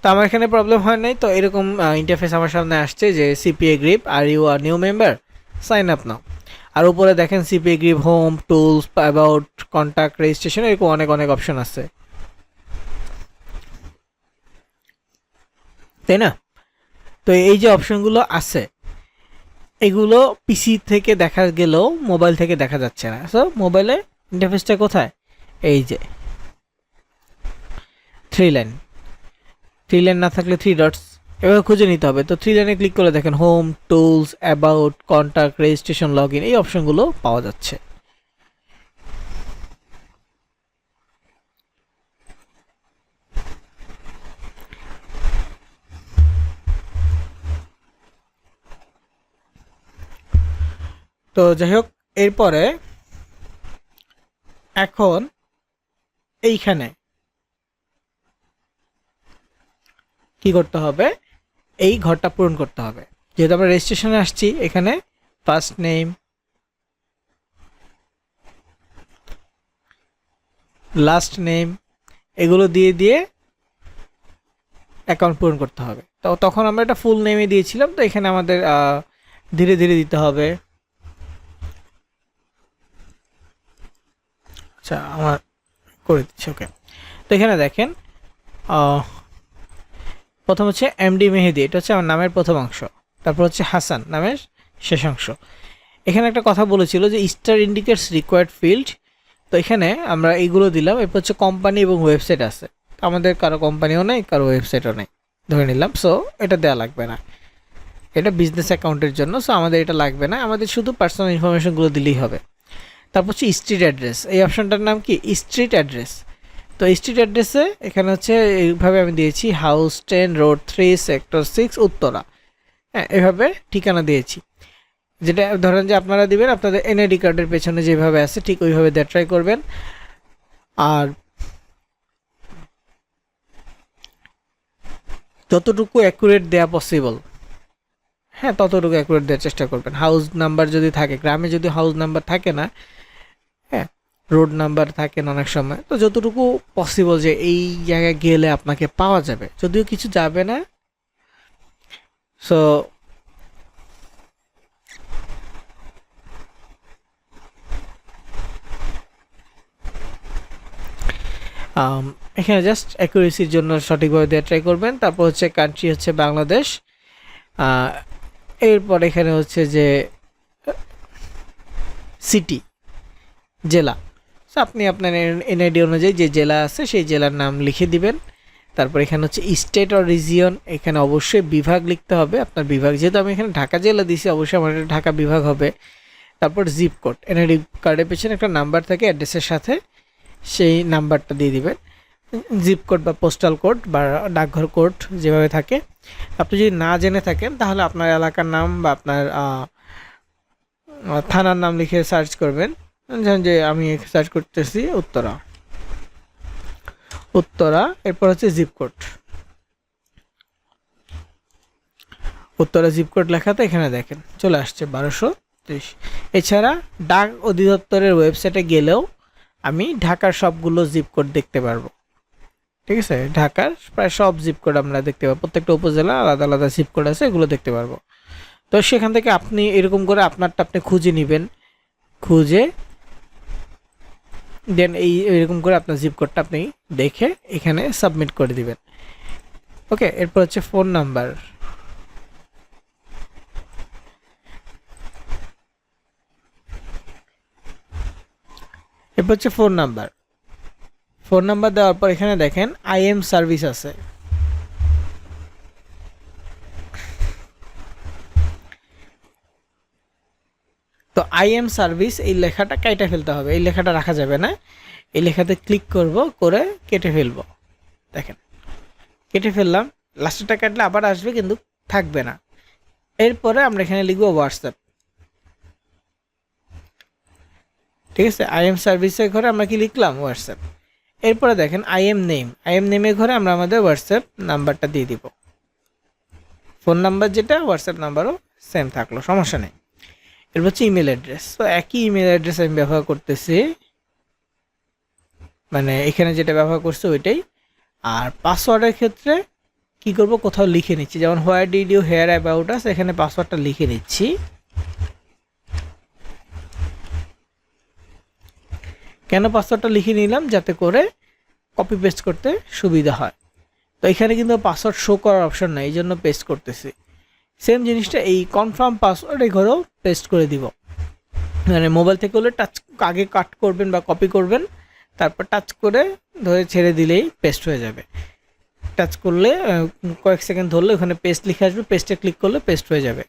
তো আমার এখানে প্রবলেম হয় নাই। তো এরকম ইন্টারফেস আমার সামনে আসছে যে সিপিএ গ্রিপ, আর you are new member, sign up now. আর উপরে দেখেন CPA grip home, tools, about, contact, registration, এরকম অনেক অনেক অপশন আছে, তাই না? তো এই যে অপশনগুলো আছে, এগুলো পিসি থেকে দেখা গেলেও মোবাইল থেকে দেখা যাচ্ছে না। সো মোবাইলে ইন্টারফেসটা কোথায়? এই যে 3 লাইন না থাকলে 3 ডটস, এভাবে খুঁজে নিতে হবে। তো 3 লাইনে ক্লিক করে দেখেন home, tools, about, contact, registration, log in, এই অপশনগুলো পাওয়া যাচ্ছে। তো যাই হোক, এরপরে এখন এইখানে কি করতে হবে, এই ঘরটা পূরণ করতে হবে। যেহেতু আমরা রেজিস্ট্রেশনে আসছি, এখানে ফার্স্ট নেম, লাস্ট নেম এগুলো দিয়ে দিয়ে অ্যাকাউন্ট পূরণ করতে হবে। তো তখন আমরা এটা ফুল নেমে দিয়েছিলাম, তো এখানে আমাদের ধীরে ধীরে দিতে হবে। আচ্ছা, আমার করে দিচ্ছি, ওকে। তো এখানে দেখেন প্রথম হচ্ছে এমডি মেহেদি, এটা হচ্ছে আমার নামের প্রথম অংশ। তারপর হচ্ছে হাসান, নামের শেষ অংশ। এখানে একটা কথা বলেছিল যে স্টার ইন্ডিকেটস রিকোয়ার্ড ফিল্ড, তো এখানে আমরা এইগুলো দিলাম। এরপর হচ্ছে কোম্পানি এবং ওয়েবসাইট আছে, আমাদের কারো কোম্পানিও নেই, কারো ওয়েবসাইটও নেই, ধরে নিলাম। সো এটা দেওয়া লাগবে না, এটা বিজনেস অ্যাকাউন্টের জন্য। সো আমাদের এটা লাগবে না, আমাদের শুধু পার্সোনাল ইনফরমেশনগুলো দিলেই হবে। তারপর হচ্ছে স্ট্রিট অ্যাড্রেস, এই অপশনটার নাম কি স্ট্রিট অ্যাড্রেস। তো স্ট্রিট অ্যাড্রেসে এখানে হচ্ছে এইভাবে আমি দিয়েছি হাউস 10 রোড 3 সেক্টর 6 উত্তরা। হ্যাঁ, এভাবে ঠিকানা দিয়েছি। যেটা ধরেন যে আপনারা দিবেন আপনাদের এনআইডি কার্ডের পেছনে যেভাবে আছে ঠিক ওইভাবে দেওয়া ট্রাই করবেন। আর যতটুকু অ্যাকুরেট দেওয়া পসিবল, হ্যাঁ ততটুকু অ্যাকুরেট দেওয়ার চেষ্টা করবেন। হাউস নাম্বার যদি থাকে, গ্রামে যদি হাউস নাম্বার থাকে না, হ্যাঁ রোড নাম্বার থাকেন অনেক সময়, তো যতটুকু পসিবল যে এই জায়গায় গেলে আপনাকে পাওয়া যাবে, যদিও কিছু যাবে না। সো এখানে জাস্ট অ্যাকুরেসির জন্য সঠিকভাবে দেওয়া ট্রাই করবেন। তারপর হচ্ছে কান্ট্রি হচ্ছে বাংলাদেশ। এরপর এখানে হচ্ছে যে সিটি, জেলা। সো আপনি আপনার এনআইডি অনুযায়ী যে জেলা আছে সেই জেলার নাম লিখে দিবেন। তারপর এখানে হচ্ছে স্টেট অর রিজিয়ন, এখানে অবশ্যই বিভাগ লিখতে হবে, আপনার বিভাগ। যেহেতু আমি এখানে ঢাকা জেলা দিয়েছি, অবশ্যই আমার ঢাকা বিভাগ হবে। তারপর জিপ কোড, এনআইডি কার্ডের পেছনে একটা নাম্বার থাকে অ্যাড্রেসের সাথে, সেই নাম্বারটা দিয়ে দিবেন। জিপ কোড বা পোস্টাল কোড বা ডাকঘর কোড যেভাবে থাকে। আপনি যদি না জেনে থাকেন তাহলে আপনার এলাকার নাম বা আপনার থানার নাম লিখে সার্চ করবেন। যেমন যে আমি সার্চ করতেছি উত্তরা, উত্তরা। এরপর হচ্ছে zip code, Uttara zip code লেখাতে এখানে দেখেন চলে আসছে 1230। এছাড়া ডাক অধিদপ্তরের ওয়েবসাইটে গেলেও আমি ঢাকার সবগুলো জিপ কোড দেখতে পারবো। ঠিক আছে, ঢাকার প্রায় সব জিপ কোড আমরা দেখতে পাবো, প্রত্যেকটা উপজেলা আলাদা আলাদা জিপ কোড আছে, এগুলো দেখতে পারবো। তো সেখান থেকে আপনি এরকম করে আপনারটা আপনি খুঁজে নেবেন, খুঁজে দেন এরকম করে আপনার জিপ কোডটা আপনি দেখে এখানে সাবমিট করে দিবেন। ওকে, এরপর হচ্ছে ফোন নাম্বার। এরপর হচ্ছে ফোন নাম্বার। ফোন নাম্বার দেওয়ার পর এখানে দেখেন আইএম সার্ভিস আছে। তো আইএম সার্ভিস এই লেখাটা কেটে ফেলতে হবে, এই লেখাটা রাখা যাবে না। এই লেখাতে ক্লিক করব, করে কেটে ফেলব। দেখেন কেটে ফেললাম, লাস্টেরটা কাটলে আবার আসবে কিন্তু থাকবে না। এরপরে আমরা এখানে লিখব হোয়াটসঅ্যাপ। ঠিক আছে, আইএম সার্ভিসের ঘরে আমরা কি লিখলাম হোয়াটসঅ্যাপ। এরপরে দেখেন আইএম নেম, আইএম নেমের ঘরে আমরা আমাদের হোয়াটসঅ্যাপ নাম্বারটা দিয়ে দিব। ফোন নাম্বার যেটা, হোয়াটসঅ্যাপ নাম্বারও সেম থাকলো, সমস্যা নেই। এরপর হচ্ছে ইমেল অ্যাড্রেস। তো একই ইমেল অ্যাড্রেস আমি ব্যবহার করতেছি, মানে এখানে যেটা ব্যবহার করছি ওইটাই। আর পাসওয়ার্ডের ক্ষেত্রে কি করব, কোথাও লিখে নিচ্ছি, যেমন where did you hear about us, এখানে পাসওয়ার্ডটা লিখে নিচ্ছি। কেন পাসওয়ার্ডটা লিখে নিলাম, যাতে করে কপি পেস্ট করতে সুবিধা হয়। তো এখানে কিন্তু পাসওয়ার্ড শো করার অপশন নাই, এই জন্য পেস্ট করতেছি। সেম জিনিসটা এই কনফার্ম পাসওয়ার্ড এই ঘরেও পেস্ট করে দিব। মানে মোবাইল থেকে হলে টাচ আগে কাট করবেন বা কপি করবেন, তারপর টাচ করে ধরে ছেড়ে দিলেই পেস্ট হয়ে যাবে। টাচ করলে কয়েক সেকেন্ড ধরলে ওখানে পেস্ট লিখে আসবে, পেস্টে ক্লিক করলে পেস্ট হয়ে যাবে,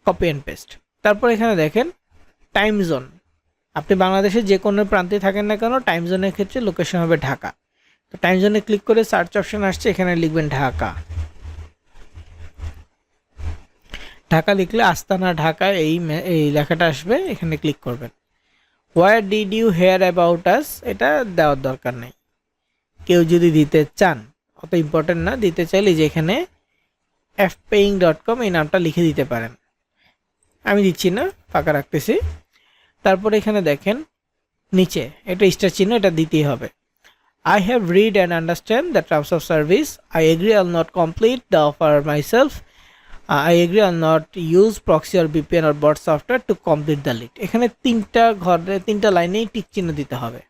কপি অ্যান্ড পেস্ট। তারপর এখানে দেখেন টাইম জোন, আপনি বাংলাদেশের যে কোনো প্রান্তে থাকেন না কেন, টাইম জোনের ক্ষেত্রে লোকেশন হবে ঢাকা। তো টাইম জোনে ক্লিক করে সার্চ অপশন আসছে, এখানে লিখবেন ঢাকা। ঢাকা লিখলে আস্তানা ঢাকা এই লেখাটা আসবে, এখানে ক্লিক করবেন। Where did you hear about us, এটা দেওয়ার দরকার নেই। কেউ যদি দিতে চান, অত ইম্পর্টেন্ট না, দিতে চাইলে যে এখানে fpaying.com এই নামটা লিখে দিতে পারেন। আমি দিচ্ছি না, ফাঁকা রাখতেছি। তারপরে এখানে দেখেন নিচে এটা স্টার চিহ্ন, এটা দিতেই হবে। I have read and understand the terms of service. I agree I'll not complete the offer myself. I agree I'll not use proxy or VPN or bot software to complete the lead. এখানে তিনটা লাইনেই tick চিহ্ন দিতে হবে,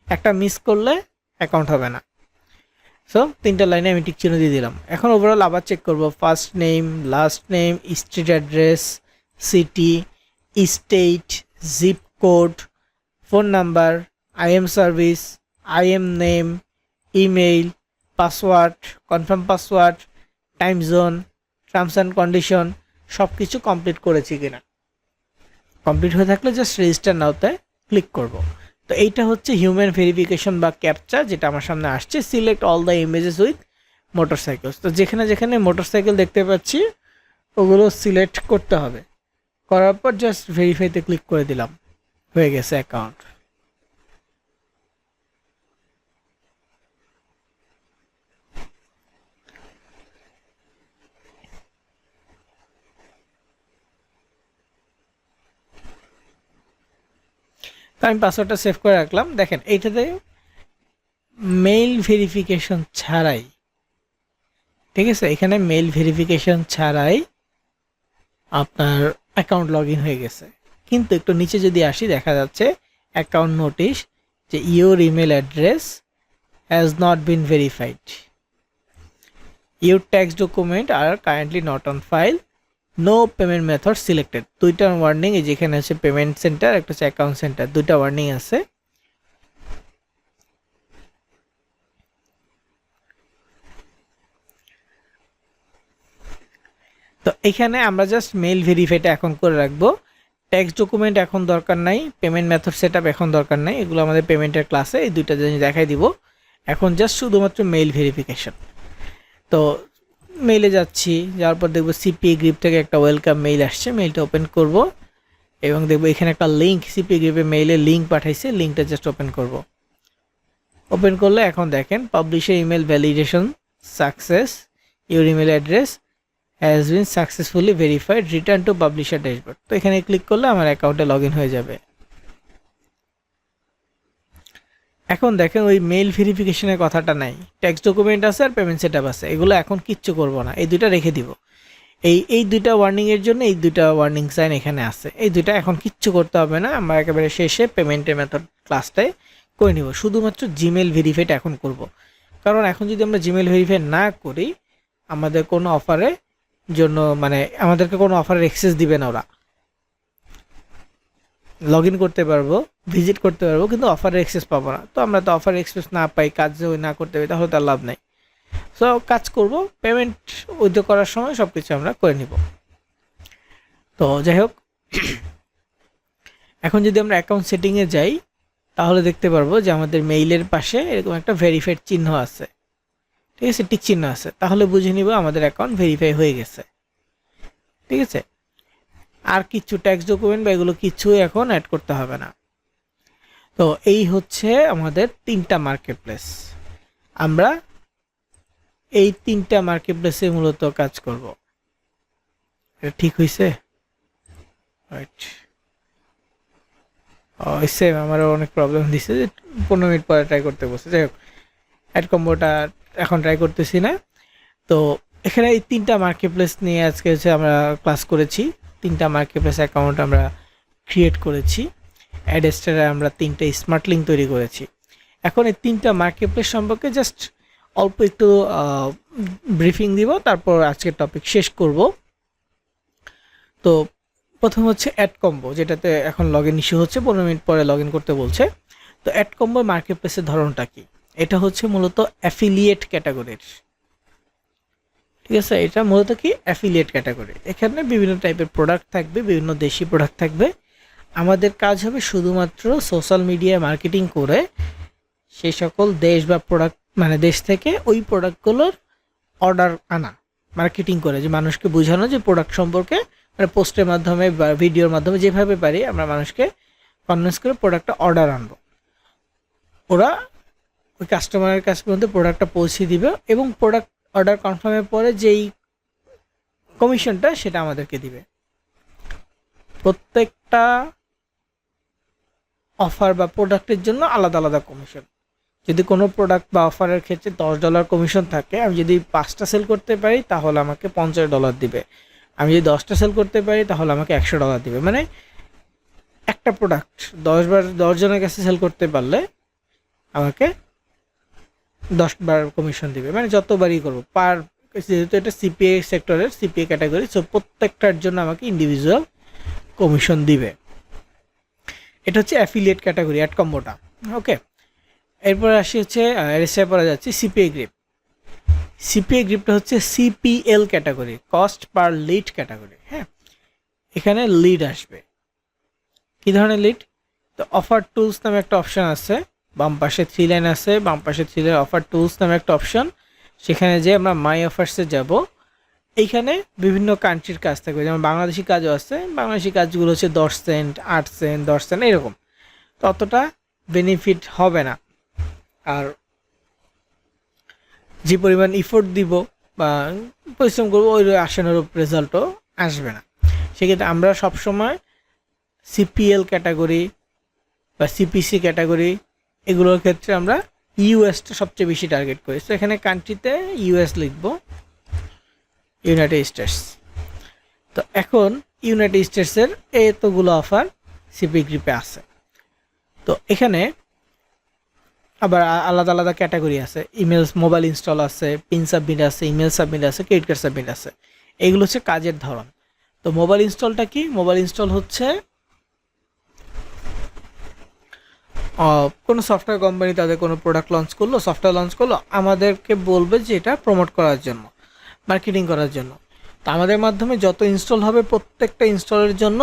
একটা miss করলে account হবে না। সো তিনটা লাইনে আমি টিক চিহ্ন দিয়ে দিলাম। এখন ওভারঅল আবার চেক করব, first name, last name, street address, city, state, zip code, phone number, IM service, IM name, email, password, confirm password, time zone, terms and condition সব কিছু কমপ্লিট করেছি কিনা। কমপ্লিট হয়ে থাকলে জাস্ট রেজিস্টার নাওতে ক্লিক করব। তো এইটা হচ্ছে হিউম্যান ভেরিফিকেশন বা ক্যাপচা, যেটা আমার সামনে আসছে। Select all the images with motorcycles. তো যেখানে যেখানে মোটরসাইকেল দেখতে পাচ্ছি ওগুলো সিলেক্ট করতে হবে। করার পর জাস্ট ভেরিফাইতে ক্লিক করে দিলাম, হয়ে গেছে অ্যাকাউন্ট। তো আমি পাসওয়ার্ডটা সেভ করে রাখলাম। দেখেন এইটাতে মেইল ভেরিফিকেশন ছাড়াই, ঠিক আছে, এখানে মেইল ভেরিফিকেশন ছাড়াই আপনার অ্যাকাউন্ট লগ ইন হয়ে গেছে। কিন্তু একটু নিচে যদি আসি দেখা যাচ্ছে অ্যাকাউন্ট নোটিশ যে your email address has not been verified, your tax document are currently not on file, no payment method selected. দুইটা ওয়ার্নিং, এই যেখানে আছে পেমেন্ট সেন্টার, একটা হচ্ছে অ্যাকাউন্ট সেন্টার, দুইটা ওয়ার্নিং আছে। তো এখানে আমরা জাস্ট মেইল ভেরিফাইটা এখন করে রাখবো। ট্যাক্স ডকুমেন্ট এখন দরকার নাই, পেমেন্ট মেথড সেট আপ এখন দরকার নাই, এগুলো আমাদের পেমেন্টের ক্লাসে এই দুইটা জিনিস দেখাই দিব। এখন জাস্ট শুধুমাত্র মেইল ভেরিফিকেশন। তো মেইলে যাচ্ছি, যাওয়ার পর দেখবো সিপিএ গ্রিপ থেকে একটা ওয়েলকাম মেইল আসছে, মেইলটা ওপেন করব এবং দেখবো এখানে একটা লিঙ্ক, সিপিএ গ্রিপে মেইলে লিঙ্ক পাঠাইছে, লিঙ্কটা জাস্ট ওপেন করব। ওপেন করলে এখন দেখেন publisher email validation success, your email address has been successfully verified, return to publisher dashboard. তো এখানে ক্লিক করলে আমার অ্যাকাউন্টে লগ ইন হয়ে যাবে। এখন দেখেন ওই মেইল ভেরিফিকেশনের কথাটা নাই, ট্যাক্স ডকুমেন্ট আছে আর পেমেন্ট সেটআপ আছে, এগুলো এখন কিচ্ছু করব না, এই দুইটা রেখে দিব। এই দুইটা ওয়ার্নিংয়ের জন্য এই দুইটা ওয়ার্নিং সাইন এখানে আছে, এই দুইটা এখন কিচ্ছু করতে হবে না, আমরা একেবারে শেষে পেমেন্টের মেথড ক্লাসটায় করে নিব। শুধুমাত্র জিমেল ভেরিফাইটা এখন করব, কারণ এখন যদি আমরা জিমেল ভেরিফাই না করি আমাদের কোনো অফারে জন্য মানে আমাদেরকে কোনো অফারের অ্যাক্সেস দিবে না, ওরা লগ ইন করতে পারবো, ভিজিট করতে পারবো, কিন্তু অফারের অ্যাক্সেস পাবো না। তো আমরা তো অফারের অ্যাক্সেস না পাই, কাজ না করতে পারি, তাহলে তার লাভ নাই। সো কাজ করব, পেমেন্ট উইথড্র করার সময় সব কিছু আমরা করে নিব। তো যাই হোক, এখন যদি আমরা অ্যাকাউন্ট সেটিংয়ে যাই তাহলে দেখতে পারবো যে আমাদের মেইলের পাশে এরকম একটা ভেরিফাইড চিহ্ন আছে, ঠিক আছে, টিক চিহ্ন আছে, তাহলে বুঝে নিব আমাদের অ্যাকাউন্ট ভেরিফাই হয়ে গেছে। ঠিক আছে, আর কিছু ট্যাক্স ডকুমেন্ট বা এগুলো কিছুই এখন অ্যাড করতে হবে না। তো এই হচ্ছে আমাদের তিনটা মার্কেট প্লেস, আমরা এই তিনটা মার্কেট প্লেসে মূলত কাজ করব। এটা ঠিক হয়েছে? রাইট, সেম আমারও অনেক প্রবলেম দিচ্ছে যে 15 মিনিট পরে ট্রাই করতে বসে। যাই হোক, অ্যাড কম্বোটা এখন ট্রাই করতেছি না। তো এখানে এই তিনটা মার্কেট প্লেস নিয়ে আজকে হচ্ছে আমরা ক্লাস করেছি। তিনটা মার্কেট প্লেস অ্যাকাউন্ট আমরা ক্রিয়েট করেছি, অ্যাডস্টারে আমরা তিনটা স্মার্ট লিঙ্ক তৈরি করেছি। এখন এই তিনটা মার্কেট প্লেস সম্পর্কে জাস্ট অল্প একটু ব্রিফিং দিব, তারপর আজকের টপিক শেষ করব। তো প্রথম হচ্ছে অ্যাড কম্বো, যেটাতে এখন লগ ইন ইস্যু হচ্ছে, 15 মিনিট পরে লগ ইন করতে বলছে। তো অ্যাড কম্বো মার্কেট প্লেসের ধরনটা কি? এটা হচ্ছে মূলত অ্যাফিলিয়েট ক্যাটাগরির, ঠিক আছে, এটা মূলত কি অ্যাফিলিয়েট ক্যাটাগরি। এখানে বিভিন্ন টাইপের প্রোডাক্ট থাকবে, বিভিন্ন দেশি প্রোডাক্ট থাকবে। আমাদের কাজ হবে শুধুমাত্র সোশ্যাল মিডিয়ায় মার্কেটিং করে সেই সকল দেশ বা প্রোডাক্ট মানে দেশ থেকে ওই প্রোডাক্টগুলোর অর্ডার আনা, মার্কেটিং করে, যে মানুষকে বোঝানো যে প্রোডাক্ট সম্পর্কে, মানে পোস্টের মাধ্যমে বা ভিডিওর মাধ্যমে যেভাবে পারি আমরা মানুষকে কনভিন্স করে প্রোডাক্টটা অর্ডার আনবো। ওরা ওই কাস্টমারের কাছ পর্যন্ত প্রোডাক্টটা পৌঁছে দিবে এবং প্রোডাক্ট অর্ডার কনফার্মের পরে যেই কমিশনটা সেটা আমাদেরকে দিবে। প্রত্যেকটা অফার বা প্রোডাক্টের জন্য আলাদা আলাদা কমিশন। যদি কোনো প্রোডাক্ট বা অফারের ক্ষেত্রে $10 কমিশন থাকে, আমি যদি 5টা সেল করতে পারি তাহলে আমাকে $50 দিবে। আমি যদি 10টা সেল করতে পারি তাহলে আমাকে $100 দিবে। মানে একটা প্রোডাক্ট 10 জনের কাছে সেল করতে পারলে আমাকে 10 বার কমিশন দিবে, মানে যতবারই করবো পার, যেহেতু এটা সিপিএ সেক্টরের সিপিএ ক্যাটাগরি, সো প্রত্যেকটার জন্য আমাকে ইন্ডিভিজুয়াল কমিশন দিবে। এটা হচ্ছে অ্যাফিলিয়েট ক্যাটাগরি, অ্যাড কম্বোটা। ওকে, এরপর আসি হচ্ছে এসে পড়া যাচ্ছে সিপিএ গ্রিপ। সিপিএ গ্রিপটা হচ্ছে CPL category, cost per lead category. হ্যাঁ, এখানে লিড আসবে। কী ধরনের লিড? তো অফার টুলস নামে একটা অপশান আছে, বাম পাশে 3 লাইন আছে, বাম পাশে 3 লাইন অফার টুলস নামে একটা অপশান। সেখানে যে আমরা মাই অফার্সে যাব, এইখানে বিভিন্ন কান্ট্রির কাজ থাকবে, যেমন বাংলাদেশি কাজও আছে। বাংলাদেশি কাজগুলো হচ্ছে 10 সেন্ট, 8 সেন্ট, 10 সেন্ট এরকম। তো অতটা বেনিফিট হবে না, আর যে পরিমাণ ইফোর্ট দিব বা পরিশ্রম করবো ওই আশানুরূপ রেজাল্টও আসবে না। সেক্ষেত্রে আমরা সবসময় সিপিএল ক্যাটাগরি বা সিপিসি ক্যাটাগরি এগুলোর ক্ষেত্রে আমরা ইউএসটা সবচেয়ে বেশি টার্গেট করি। তো এখানে কান্ট্রিতে ইউএস লিখব, ইউনাইটেড স্টেটস। তো এখন ইউনাইটেড স্টেটসের এতগুলো অফার সিপি গ্রিপে আছে। তো এখানে আবার আলাদা আলাদা ক্যাটাগরি আছে, ইমেল মোবাইল ইনস্টল আছে, পিন সাবমিট আছে, ইমেল সাবমিট আছে, ক্রেডিট কার্ড সাবমিট আছে। এগুলো হচ্ছে কাজের ধরন। তো মোবাইল ইনস্টলটা কি? মোবাইল ইনস্টল হচ্ছে কোনো সফটওয়্যার কোম্পানি তাদের কোনো প্রোডাক্ট লঞ্চ করলো, সফটওয়্যার লঞ্চ করলো, আমাদেরকে বলবে যে এটা প্রমোট করার জন্য, মার্কেটিং করার জন্য। তো আমাদের মাধ্যমে যত ইনস্টল হবে প্রত্যেকটা ইনস্টলের জন্য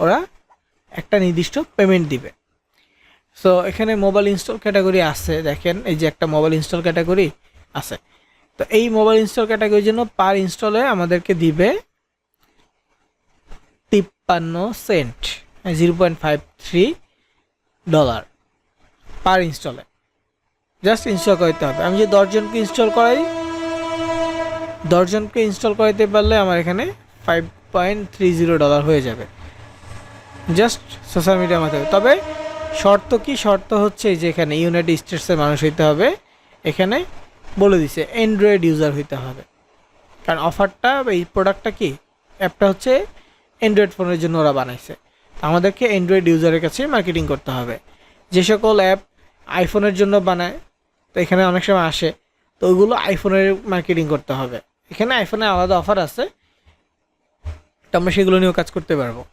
ওরা একটা নির্দিষ্ট পেমেন্ট দিবে। সো এখানে মোবাইল ইনস্টল ক্যাটাগরি আছে, দেখেন এই যে একটা মোবাইল ইনস্টল ক্যাটাগরি আছে। তো এই মোবাইল ইনস্টল ক্যাটাগরির জন্য পার ইনস্টলে আমাদেরকে দিবে 53 সেন্ট, $0.53 পার ইনস্টলে। জাস্ট ইনস্টল করতে হবে। আমি যে 10 জনকে ইনস্টল করাই, 10 জনকে ইনস্টল করাইতে পারলে আমার এখানে $5.30 হয়ে যাবে, জাস্ট সোশ্যাল মিডিয়ার মাধ্যমে। তবে শর্ত কি? শর্ত হচ্ছে যে এখানে ইউনাইটেড স্টেটসের মানুষ হইতে হবে, এখানে বলে দিছে অ্যান্ড্রয়েড ইউজার হইতে হবে। কারণ অফারটা এই প্রোডাক্টটা কি, অ্যাপটা হচ্ছে অ্যান্ড্রয়েড ফোনের জন্য ওরা বানাইছে। আমাদেরকে অ্যান্ড্রয়েড ইউজারের কাছে মার্কেটিং করতে হবে। যে সকল অ্যাপ আইফোনের জন্য বানায়, তো এখানে অনেক সময় আসে, তো ওইগুলো আইফোনের মার্কেটিং করতে হবে। এখানে আইফোনে আলাদা অফার আছে, তো আমরা সেগুলো নিয়েও কাজ করতে পারবো।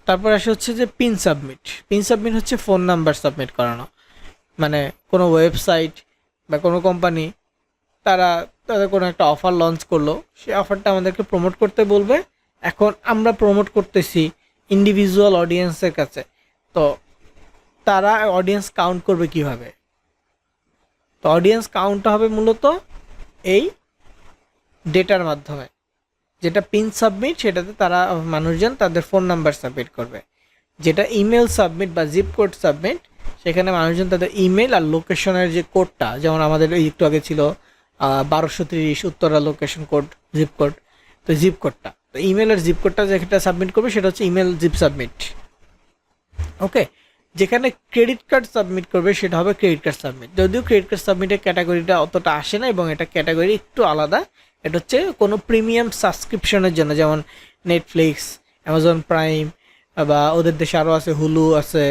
তারপর আসে হচ্ছে যে পিন সাবমিট। পিন সাবমিট হচ্ছে ফোন নাম্বার সাবমিট করানো। মানে কোনো ওয়েবসাইট বা কোনো কোম্পানি তাদের কোনো একটা অফার লঞ্চ করলো, সেই অফারটা আমাদেরকে প্রমোট করতে বলবে। এখন আমরা প্রমোট করতেছি ইন্ডিভিজুয়াল অডিয়েন্সের কাছে, তো তারা অডিয়েন্স কাউন্ট করবে কিভাবে? তো অডিয়েন্স কাউন্ট হবে মূলত এই ডেটার মাধ্যমে। যেটা পিন সাবমিট সেটাতে তারা মানুষজন তাদের ফোন নাম্বার সাবমিট করবে। যেটা ইমেল সাবমিট বা জিপ কোড সাবমিট, সেখানে মানুষজন তাদের ইমেল আর লোকেশনের যে কোডটা, যেমন আমাদের একটু আগে ছিল 1230 Uttara location code, zip code, তো জিপ কোডটা, তো ইমেল আর জিপ কোডটা যেটা সাবমিট করবে সেটা হচ্ছে ইমেল জিপ সাবমিট। ওকে, যেখানে ক্রেডিট কার্ড সাবমিট করবে সেটা হবে ক্রেডিট কার্ড সাবমিট। যদিও ক্রেডিট কার্ড সাবমিটের ক্যাটাগরিটা অতটা আসে না, এবং এটা ক্যাটাগরি একটু আলাদা। এটা হচ্ছে কোনো প্রিমিয়াম সাবস্ক্রিপশনের জন্য, যেমন নেটফ্লিক্স, অ্যামাজন প্রাইম, বা ওদের দেশে আরও আছে হুলু আছে,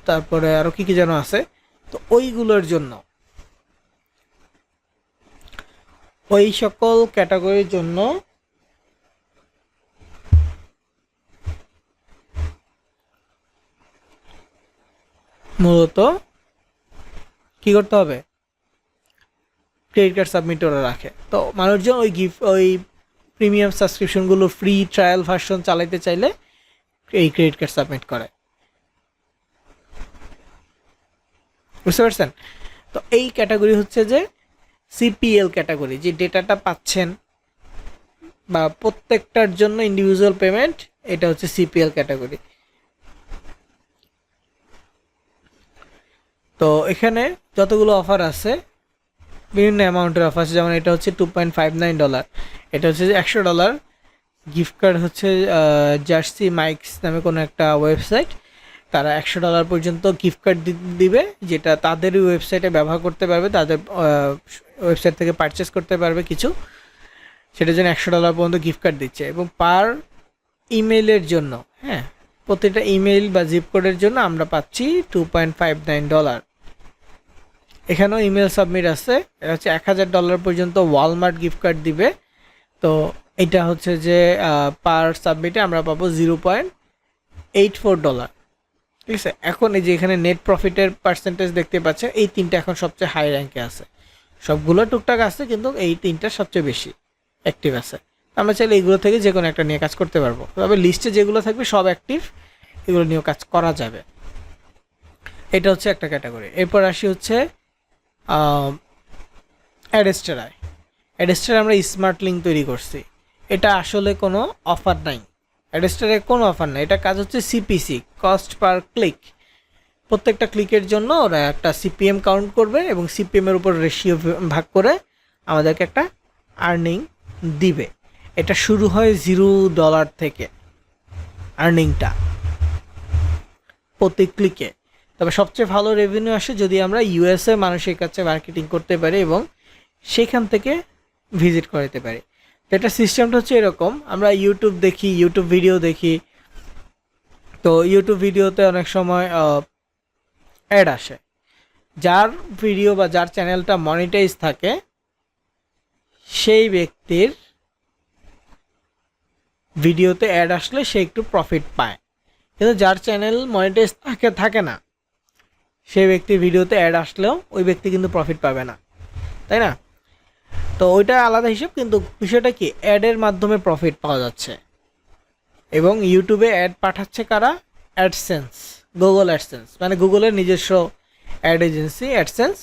তারপরে আরও কী কী যেন আছে, তো ওইগুলোর জন্য, ওই সকল ক্যাটাগরির জন্য মূলত কী করতে হবে? ক্রেডিট কার্ড সাবমিট ওরা রাখে। তো মানুষজন ওই প্রিমিয়াম সাবস্ক্রিপশনগুলো ফ্রি ট্রায়াল ভার্সন চালাইতে চাইলে এই ক্রেডিট কার্ড সাবমিট করে। বুঝতে পারছেন? তো এই ক্যাটাগরি হচ্ছে যে সিপিএল ক্যাটাগরি, যে ডেটাটা পাচ্ছেন বা প্রত্যেকটার জন্য ইন্ডিভিজুয়াল পেমেন্ট, এটা হচ্ছে সিপিএল ক্যাটাগরি। তো এখানে যতগুলো অফার আছে বিভিন্ন অ্যামাউন্টের অফার আছে, যেমন এটা হচ্ছে $2.59, এটা হচ্ছে $100 গিফট কার্ড হচ্ছে জার্সি মাইক্স নামে কোনো একটা ওয়েবসাইট, তারা $100 পর্যন্ত গিফট কার্ড দিবে, যেটা তাদেরই ওয়েবসাইটে ব্যবহার করতে পারবে, তাদের ওয়েবসাইট থেকে পারচেস করতে পারবে কিছু, সেটার জন্য $100 পর্যন্ত গিফট কার্ড দিচ্ছে। এবং পার ইমেইলের জন্য, হ্যাঁ, প্রতিটা ইমেইল বা জিপ কোডের জন্য আমরা পাচ্ছি $2.59। এখানেও ইমেল সাবমিট আছে, এটা হচ্ছে $1000 পর্যন্ত ওয়ালমার্ট গিফট কার্ড দিবে। তো এটা হচ্ছে যে পার সাবমিটে আমরা পাবো $0.84, ঠিক আছে। এখন এই যে এখানে নেট প্রফিটের পার্সেন্টেজ দেখতে পাচ্ছেন, এই তিনটা এখন সবচেয়ে হাই র্যাঙ্কে আছে, সবগুলো টুকটাক আছে কিন্তু এই তিনটা সবচেয়ে বেশি অ্যাক্টিভ আছে। আমরা চাইলে এইগুলো থেকে যে কোনো একটা নিয়ে কাজ করতে পারবো, তবে লিস্টে যেগুলো থাকবে সব অ্যাক্টিভ, এগুলো নিয়েও কাজ করা যাবে। এটা হচ্ছে একটা ক্যাটাগরি। এরপর আসি হচ্ছে অ্যাডেস্টারায়। অ্যাডেস্টারে আমরা স্মার্ট লিঙ্ক তৈরি করছি, এটা আসলে কোনো অফার নাই, অ্যাডেস্টারে কোনো অফার নাই, এটা কাজ হচ্ছে সিপিসি, কস্ট পার ক্লিক। প্রত্যেকটা ক্লিকের জন্য ওরা একটা সিপিএম কাউন্ট করবে এবং সিপিএমের উপর রেশিও ভাগ করে আমাদেরকে একটা আর্নিং দিবে। এটা শুরু হয় $0 থেকে আর্নিংটা প্রতি ক্লিকে। তবে সবচেয়ে ভালো রেভিনিউ আসে যদি আমরা ইউএসএ মানুষের কাছে মার্কেটিং করতে পারি এবং সেখান থেকে ভিজিট করাতে পারি। তো এটা সিস্টেমটা হচ্ছে এরকম, আমরা ইউটিউব দেখি, ইউটিউব ভিডিও দেখি, তো ইউটিউব ভিডিওতে অনেক সময় অ্যাড আসে, যার ভিডিও বা যার চ্যানেলটা মনিটাইজ থাকে সেই ব্যক্তির ভিডিওতে অ্যাড আসলে সে একটু প্রফিট পায়, কিন্তু যার চ্যানেল মনিটাইজ থাকে না সেই ব্যক্তির ভিডিওতে অ্যাড আসলেও ওই ব্যক্তি কিন্তু প্রফিট পাবে না, তাই না? তো ওইটা আলাদা হিসেব, কিন্তু বিষয়টা কি, অ্যাডের মাধ্যমে প্রফিট পাওয়া যাচ্ছে। এবং ইউটিউবে অ্যাড পাঠাচ্ছে কারা? অ্যাডসেন্স, গুগল অ্যাডসেন্স, মানে গুগলের নিজস্ব অ্যাড এজেন্সি অ্যাডসেন্স,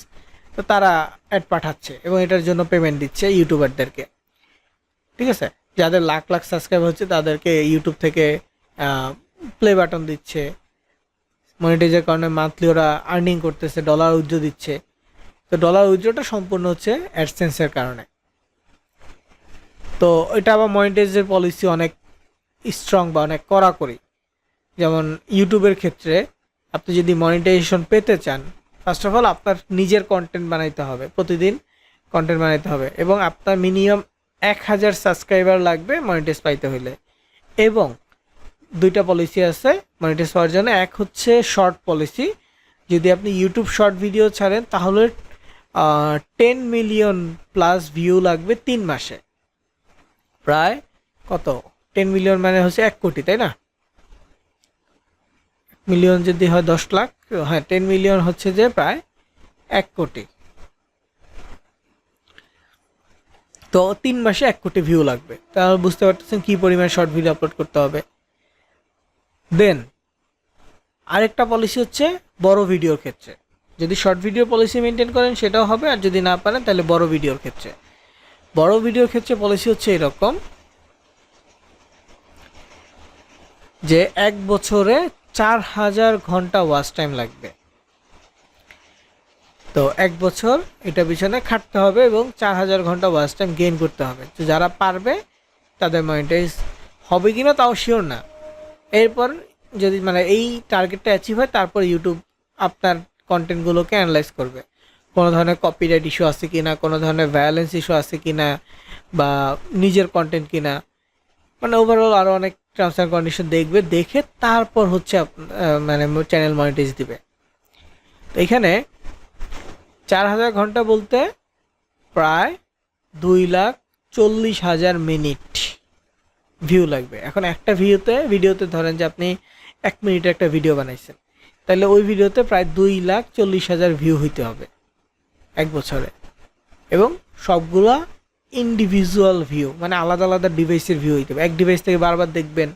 তো তারা অ্যাড পাঠাচ্ছে এবং এটার জন্য পেমেন্ট দিচ্ছে ইউটিউবারদেরকে, ঠিক আছে। যাদের লাখ লাখ সাবস্ক্রাইবার হচ্ছে তাদেরকে ইউটিউব থেকে প্লে বাটন দিচ্ছে, মনিটাইজের কারণে মান্থলি ওরা আর্নিং করতেছে, ডলার উইথড্র দিচ্ছে। তো ডলার উইথড্রটা সম্পূর্ণ হচ্ছে অ্যাডসেন্সের কারণে। তো এটা আবার মনিটাইজের পলিসি অনেক স্ট্রং বা অনেক কড়াকড়ি। যেমন ইউটিউবের ক্ষেত্রে আপনি যদি মনিটাইজেশন পেতে চান, ফার্স্ট অফ অল আপনার নিজের কন্টেন্ট বানাইতে হবে, প্রতিদিন কন্টেন্ট বানাইতে হবে, এবং আপনার মিনিমাম 1000 সাবস্ক্রাইবার লাগবে মনিটাইজ পাইতে হইলে। এবং দুইটা পলিসি আছে মনিটাইজ পাওয়ার জন্য, এক হচ্ছে শর্ট পলিসি, যদি আপনি ইউটিউব শর্ট ভিডিও ছাড়েন তাহলে 10 মিলিয়ন প্লাস ভিউ লাগবে 3 মাসে। প্রায় কত, 10 মিলিয়ন মানে হচ্ছে 1 কোটি, তাই না? মিলিয়ন যদি হয় 10 লাখ, হ্যাঁ 10 মিলিয়ন হচ্ছে যে প্রায় 1 কোটি। তো 3 মাসে 1 কোটি ভিউ লাগবে, তাহলে বুঝতে পারতেছেন কি পরিমাণ শর্ট ভিডিও আপলোড করতে হবে। দেন আরেকটা পলিসি হচ্ছে বড় ভিডিওর ক্ষেত্রে, যদি শর্ট ভিডিও পলিসি মেনটেন করেন সেটাও হবে, আর যদি না পারেন তাহলে বড় ভিডিওর ক্ষেত্রে। বড় ভিডিওর ক্ষেত্রে পলিসি হচ্ছে এরকম যে 1 বছরে 4000 ঘন্টা ওয়াচ টাইম লাগবে। তো 1 বছর এটা পিছনে খাটতে হবে এবং 4000 ঘন্টা ওয়াচ টাইম গেইন করতে হবে। তো যারা পারবে তাদের মনিটাইজ হবে কিনা তাও শিওর না। এরপর যদি মানে এই টার্গেটটা অ্যাচিভ হয়, তারপর ইউটিউব আপনার কন্টেন্টগুলোকে অ্যানালাইজ করবে, কোনো ধরনের কপিরাইট ইস্যু আছে কিনা, কোনো ধরনের ভায়োলেন্স ইস্যু আছে কিনা, বা নিজের কন্টেন্ট কিনা, মানে ওভারঅল আরও অনেক টার্মস অ্যান্ড কন্ডিশন দেখবে, দেখে তারপর হচ্ছে মানে চ্যানেল মনিটাইজ দিবে। তো এখানে 4000 ঘন্টা বলতে প্রায় 2,40,000 মিনিট ভিউ লাগবে। এখন একটা ভিডিওতে ধরেন যে আপনি 1 মিনিটের একটা ভিডিও বানাইছেন, তাহলে ওই ভিডিওতে প্রায় 2,40,000 ভিউ হইতে হবে 1 বছরে, এবং সবগুলা ইন্ডিভিজুয়াল ভিউ, মানে আলাদা আলাদা ডিভাইসের ভিউ হইতে হবে। এক ডিভাইস থেকে বারবার দেখবেন,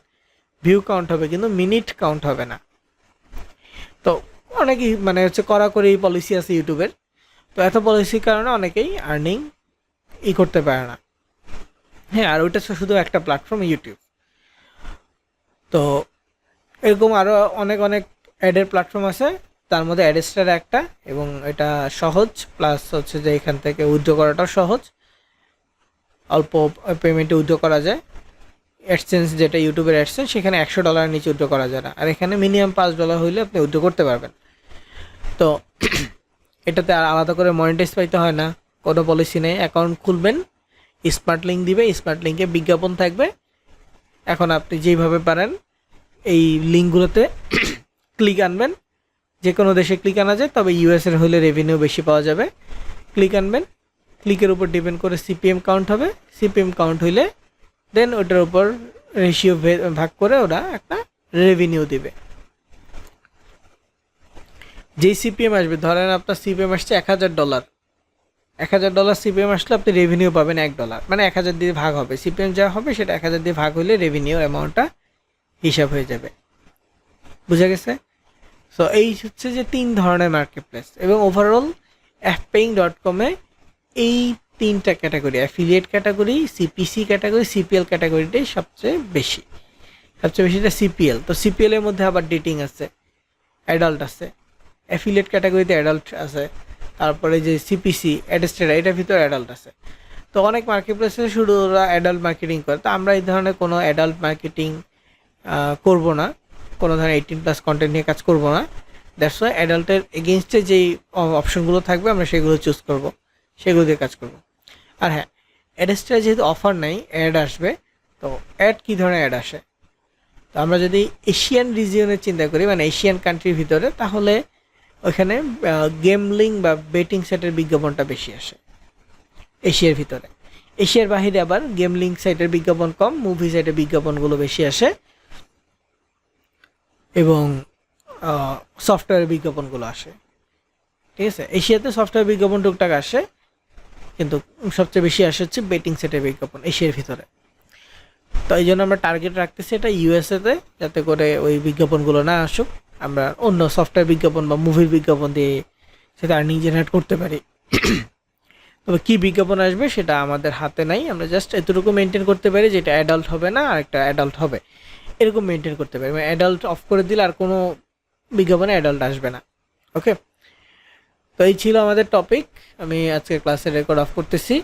ভিউ কাউন্ট হবে কিন্তু মিনিট কাউন্ট হবে না। তো অনেকেই মানে হচ্ছে কড়াকড়ি পলিসি আছে ইউটিউবের, তো এত পলিসির কারণে অনেকেই আর্নিং করতে পারে না। হ্যাঁ, আর ওইটা শুধু একটা প্ল্যাটফর্ম ইউটিউব। তো এরকম আরও অনেক অনেক অ্যাডের প্ল্যাটফর্ম আছে, তার মধ্যে অ্যাডস্টার একটা, এবং এটা সহজ, প্লাস হচ্ছে যে এখান থেকে উইথড্র করাটাও সহজ, অল্প পেমেন্টে উইথড্র করা যায়। অ্যাডসেন্স যেটা ইউটিউবের অ্যাডসেন্স, সেখানে $100 নিচে উইথড্র করা যায় না, আর এখানে মিনিমাম $5 হইলে আপনি উইথড্র করতে পারবেন। তো এটাতে আর আলাদা করে মনিটাইজ পাইতে হয় না, কোনো পলিসি নেই। অ্যাকাউন্ট খুলবেন, স্মার্ট লিঙ্ক দিবে, স্মার্ট লিঙ্কে বিজ্ঞাপন থাকবে। এখন আপনি যেইভাবে পারেন এই লিঙ্কগুলোতে ক্লিক আনবেন, যে কোনো দেশে ক্লিক আনা যায়, তবে ইউএসের হলে রেভিনিউ বেশি পাওয়া যাবে। ক্লিক আনবেন, ক্লিকের উপর ডিপেন্ড করে সিপিএম কাউন্ট হবে, সিপিএম কাউন্ট হইলে দেন ওটার উপর রেশিও ভাগ করে ওরা একটা রেভিনিউ দিবে। যেই সিপিএম আসবে, ধরেন আপনার সিপিএম আসছে $1000, $1000 সিপিএম আসলে আপনি রেভিনিউ পাবেন $1, মানে 1000 দিয়ে ভাগ হবে, সিপিএম যা হবে সেটা 1000 দিয়ে ভাগ হইলে রেভিনিউ অ্যামাউন্টটা হিসাব হয়ে যাবে। বুঝা গেছে? সো এই হচ্ছে যে 3 ধরনের মার্কেট প্লেস, এবং ওভারঅল fpaying.com-এ এই 3টা category, affiliate category, CPC category, CPL ক্যাটাগরিটাই সবচেয়ে বেশি। সবচেয়ে বেশিটা সিপিএল। তো সিপিএল এর মধ্যে আবার ডেটিং আছে, অ্যাডাল্ট আছে, অ্যাফিলিয়েট ক্যাটাগরিতে অ্যাডাল্ট আছে, তারপরে যে সিপিসি অ্যাডেস্টেড, এটার ভিতরে অ্যাডাল্ট আছে। তো অনেক মার্কেট প্লেসে শুধু ওরা অ্যাডাল্ট মার্কেটিং করে, তো আমরা এই ধরনের কোনো অ্যাডাল্ট মার্কেটিং করব না, কোনো ধরনের 18+ কন্টেন্ট নিয়ে কাজ করব না। দ্যাটস ওয়াই অ্যাডাল্টের এগেনস্টে যেই অপশনগুলো থাকবে আমরা সেগুলো চুজ করব, সেগুলো দিয়ে কাজ করব। আর হ্যাঁ, অ্যাডেস্টারে যেহেতু অফার নেই, অ্যাড আসবে। তো অ্যাড কী ধরনের অ্যাড আসে? তো আমরা যদি এশিয়ান রিজিয়নের চিন্তা করি, মানে এশিয়ান কান্ট্রির ভিতরে, তাহলে ওইখানে গেমলিং বা বেটিং সাইটের বিজ্ঞাপনটা বেশি আসে এশিয়ার ভিতরে। এশিয়ার বাহিরে আবার গেমলিং সাইটের বিজ্ঞাপন কম, মুভি সাইটের বিজ্ঞাপনগুলো বেশি আসে, এবং সফটওয়্যারের বিজ্ঞাপনগুলো আসে। ঠিক আছে, এশিয়াতে সফটওয়্যার বিজ্ঞাপন টুকটাক আসে, কিন্তু সবচেয়ে বেশি আসে হচ্ছে বেটিং সাইটের বিজ্ঞাপন এশিয়ার ভিতরে। তো এই জন্য আমরা টার্গেট রাখতেছি এটা ইউএসএতে, যাতে করে ওই বিজ্ঞাপনগুলো না আসুক, আমরা অন্য সফটওয়্যার বিজ্ঞাপন বা মুভির বিজ্ঞাপন দিয়ে সেটা আর্নিং জেনারেট করতে পারি। তবে কী বিজ্ঞাপন আসবে সেটা আমাদের হাতে নাই, আমরা জাস্ট এতটুকু মেনটেন করতে পারি যেটা অ্যাডাল্ট হবে না আর একটা অ্যাডাল্ট হবে, এরকম মেনটেন করতে পারি। মানে অ্যাডাল্ট অফ করে দিলে আর কোনো বিজ্ঞাপনে অ্যাডাল্ট আসবে না। ওকে, তো এই ছিল আমাদের টপিক। আমি আজকে ক্লাসে রেকর্ড অফ করতেছি।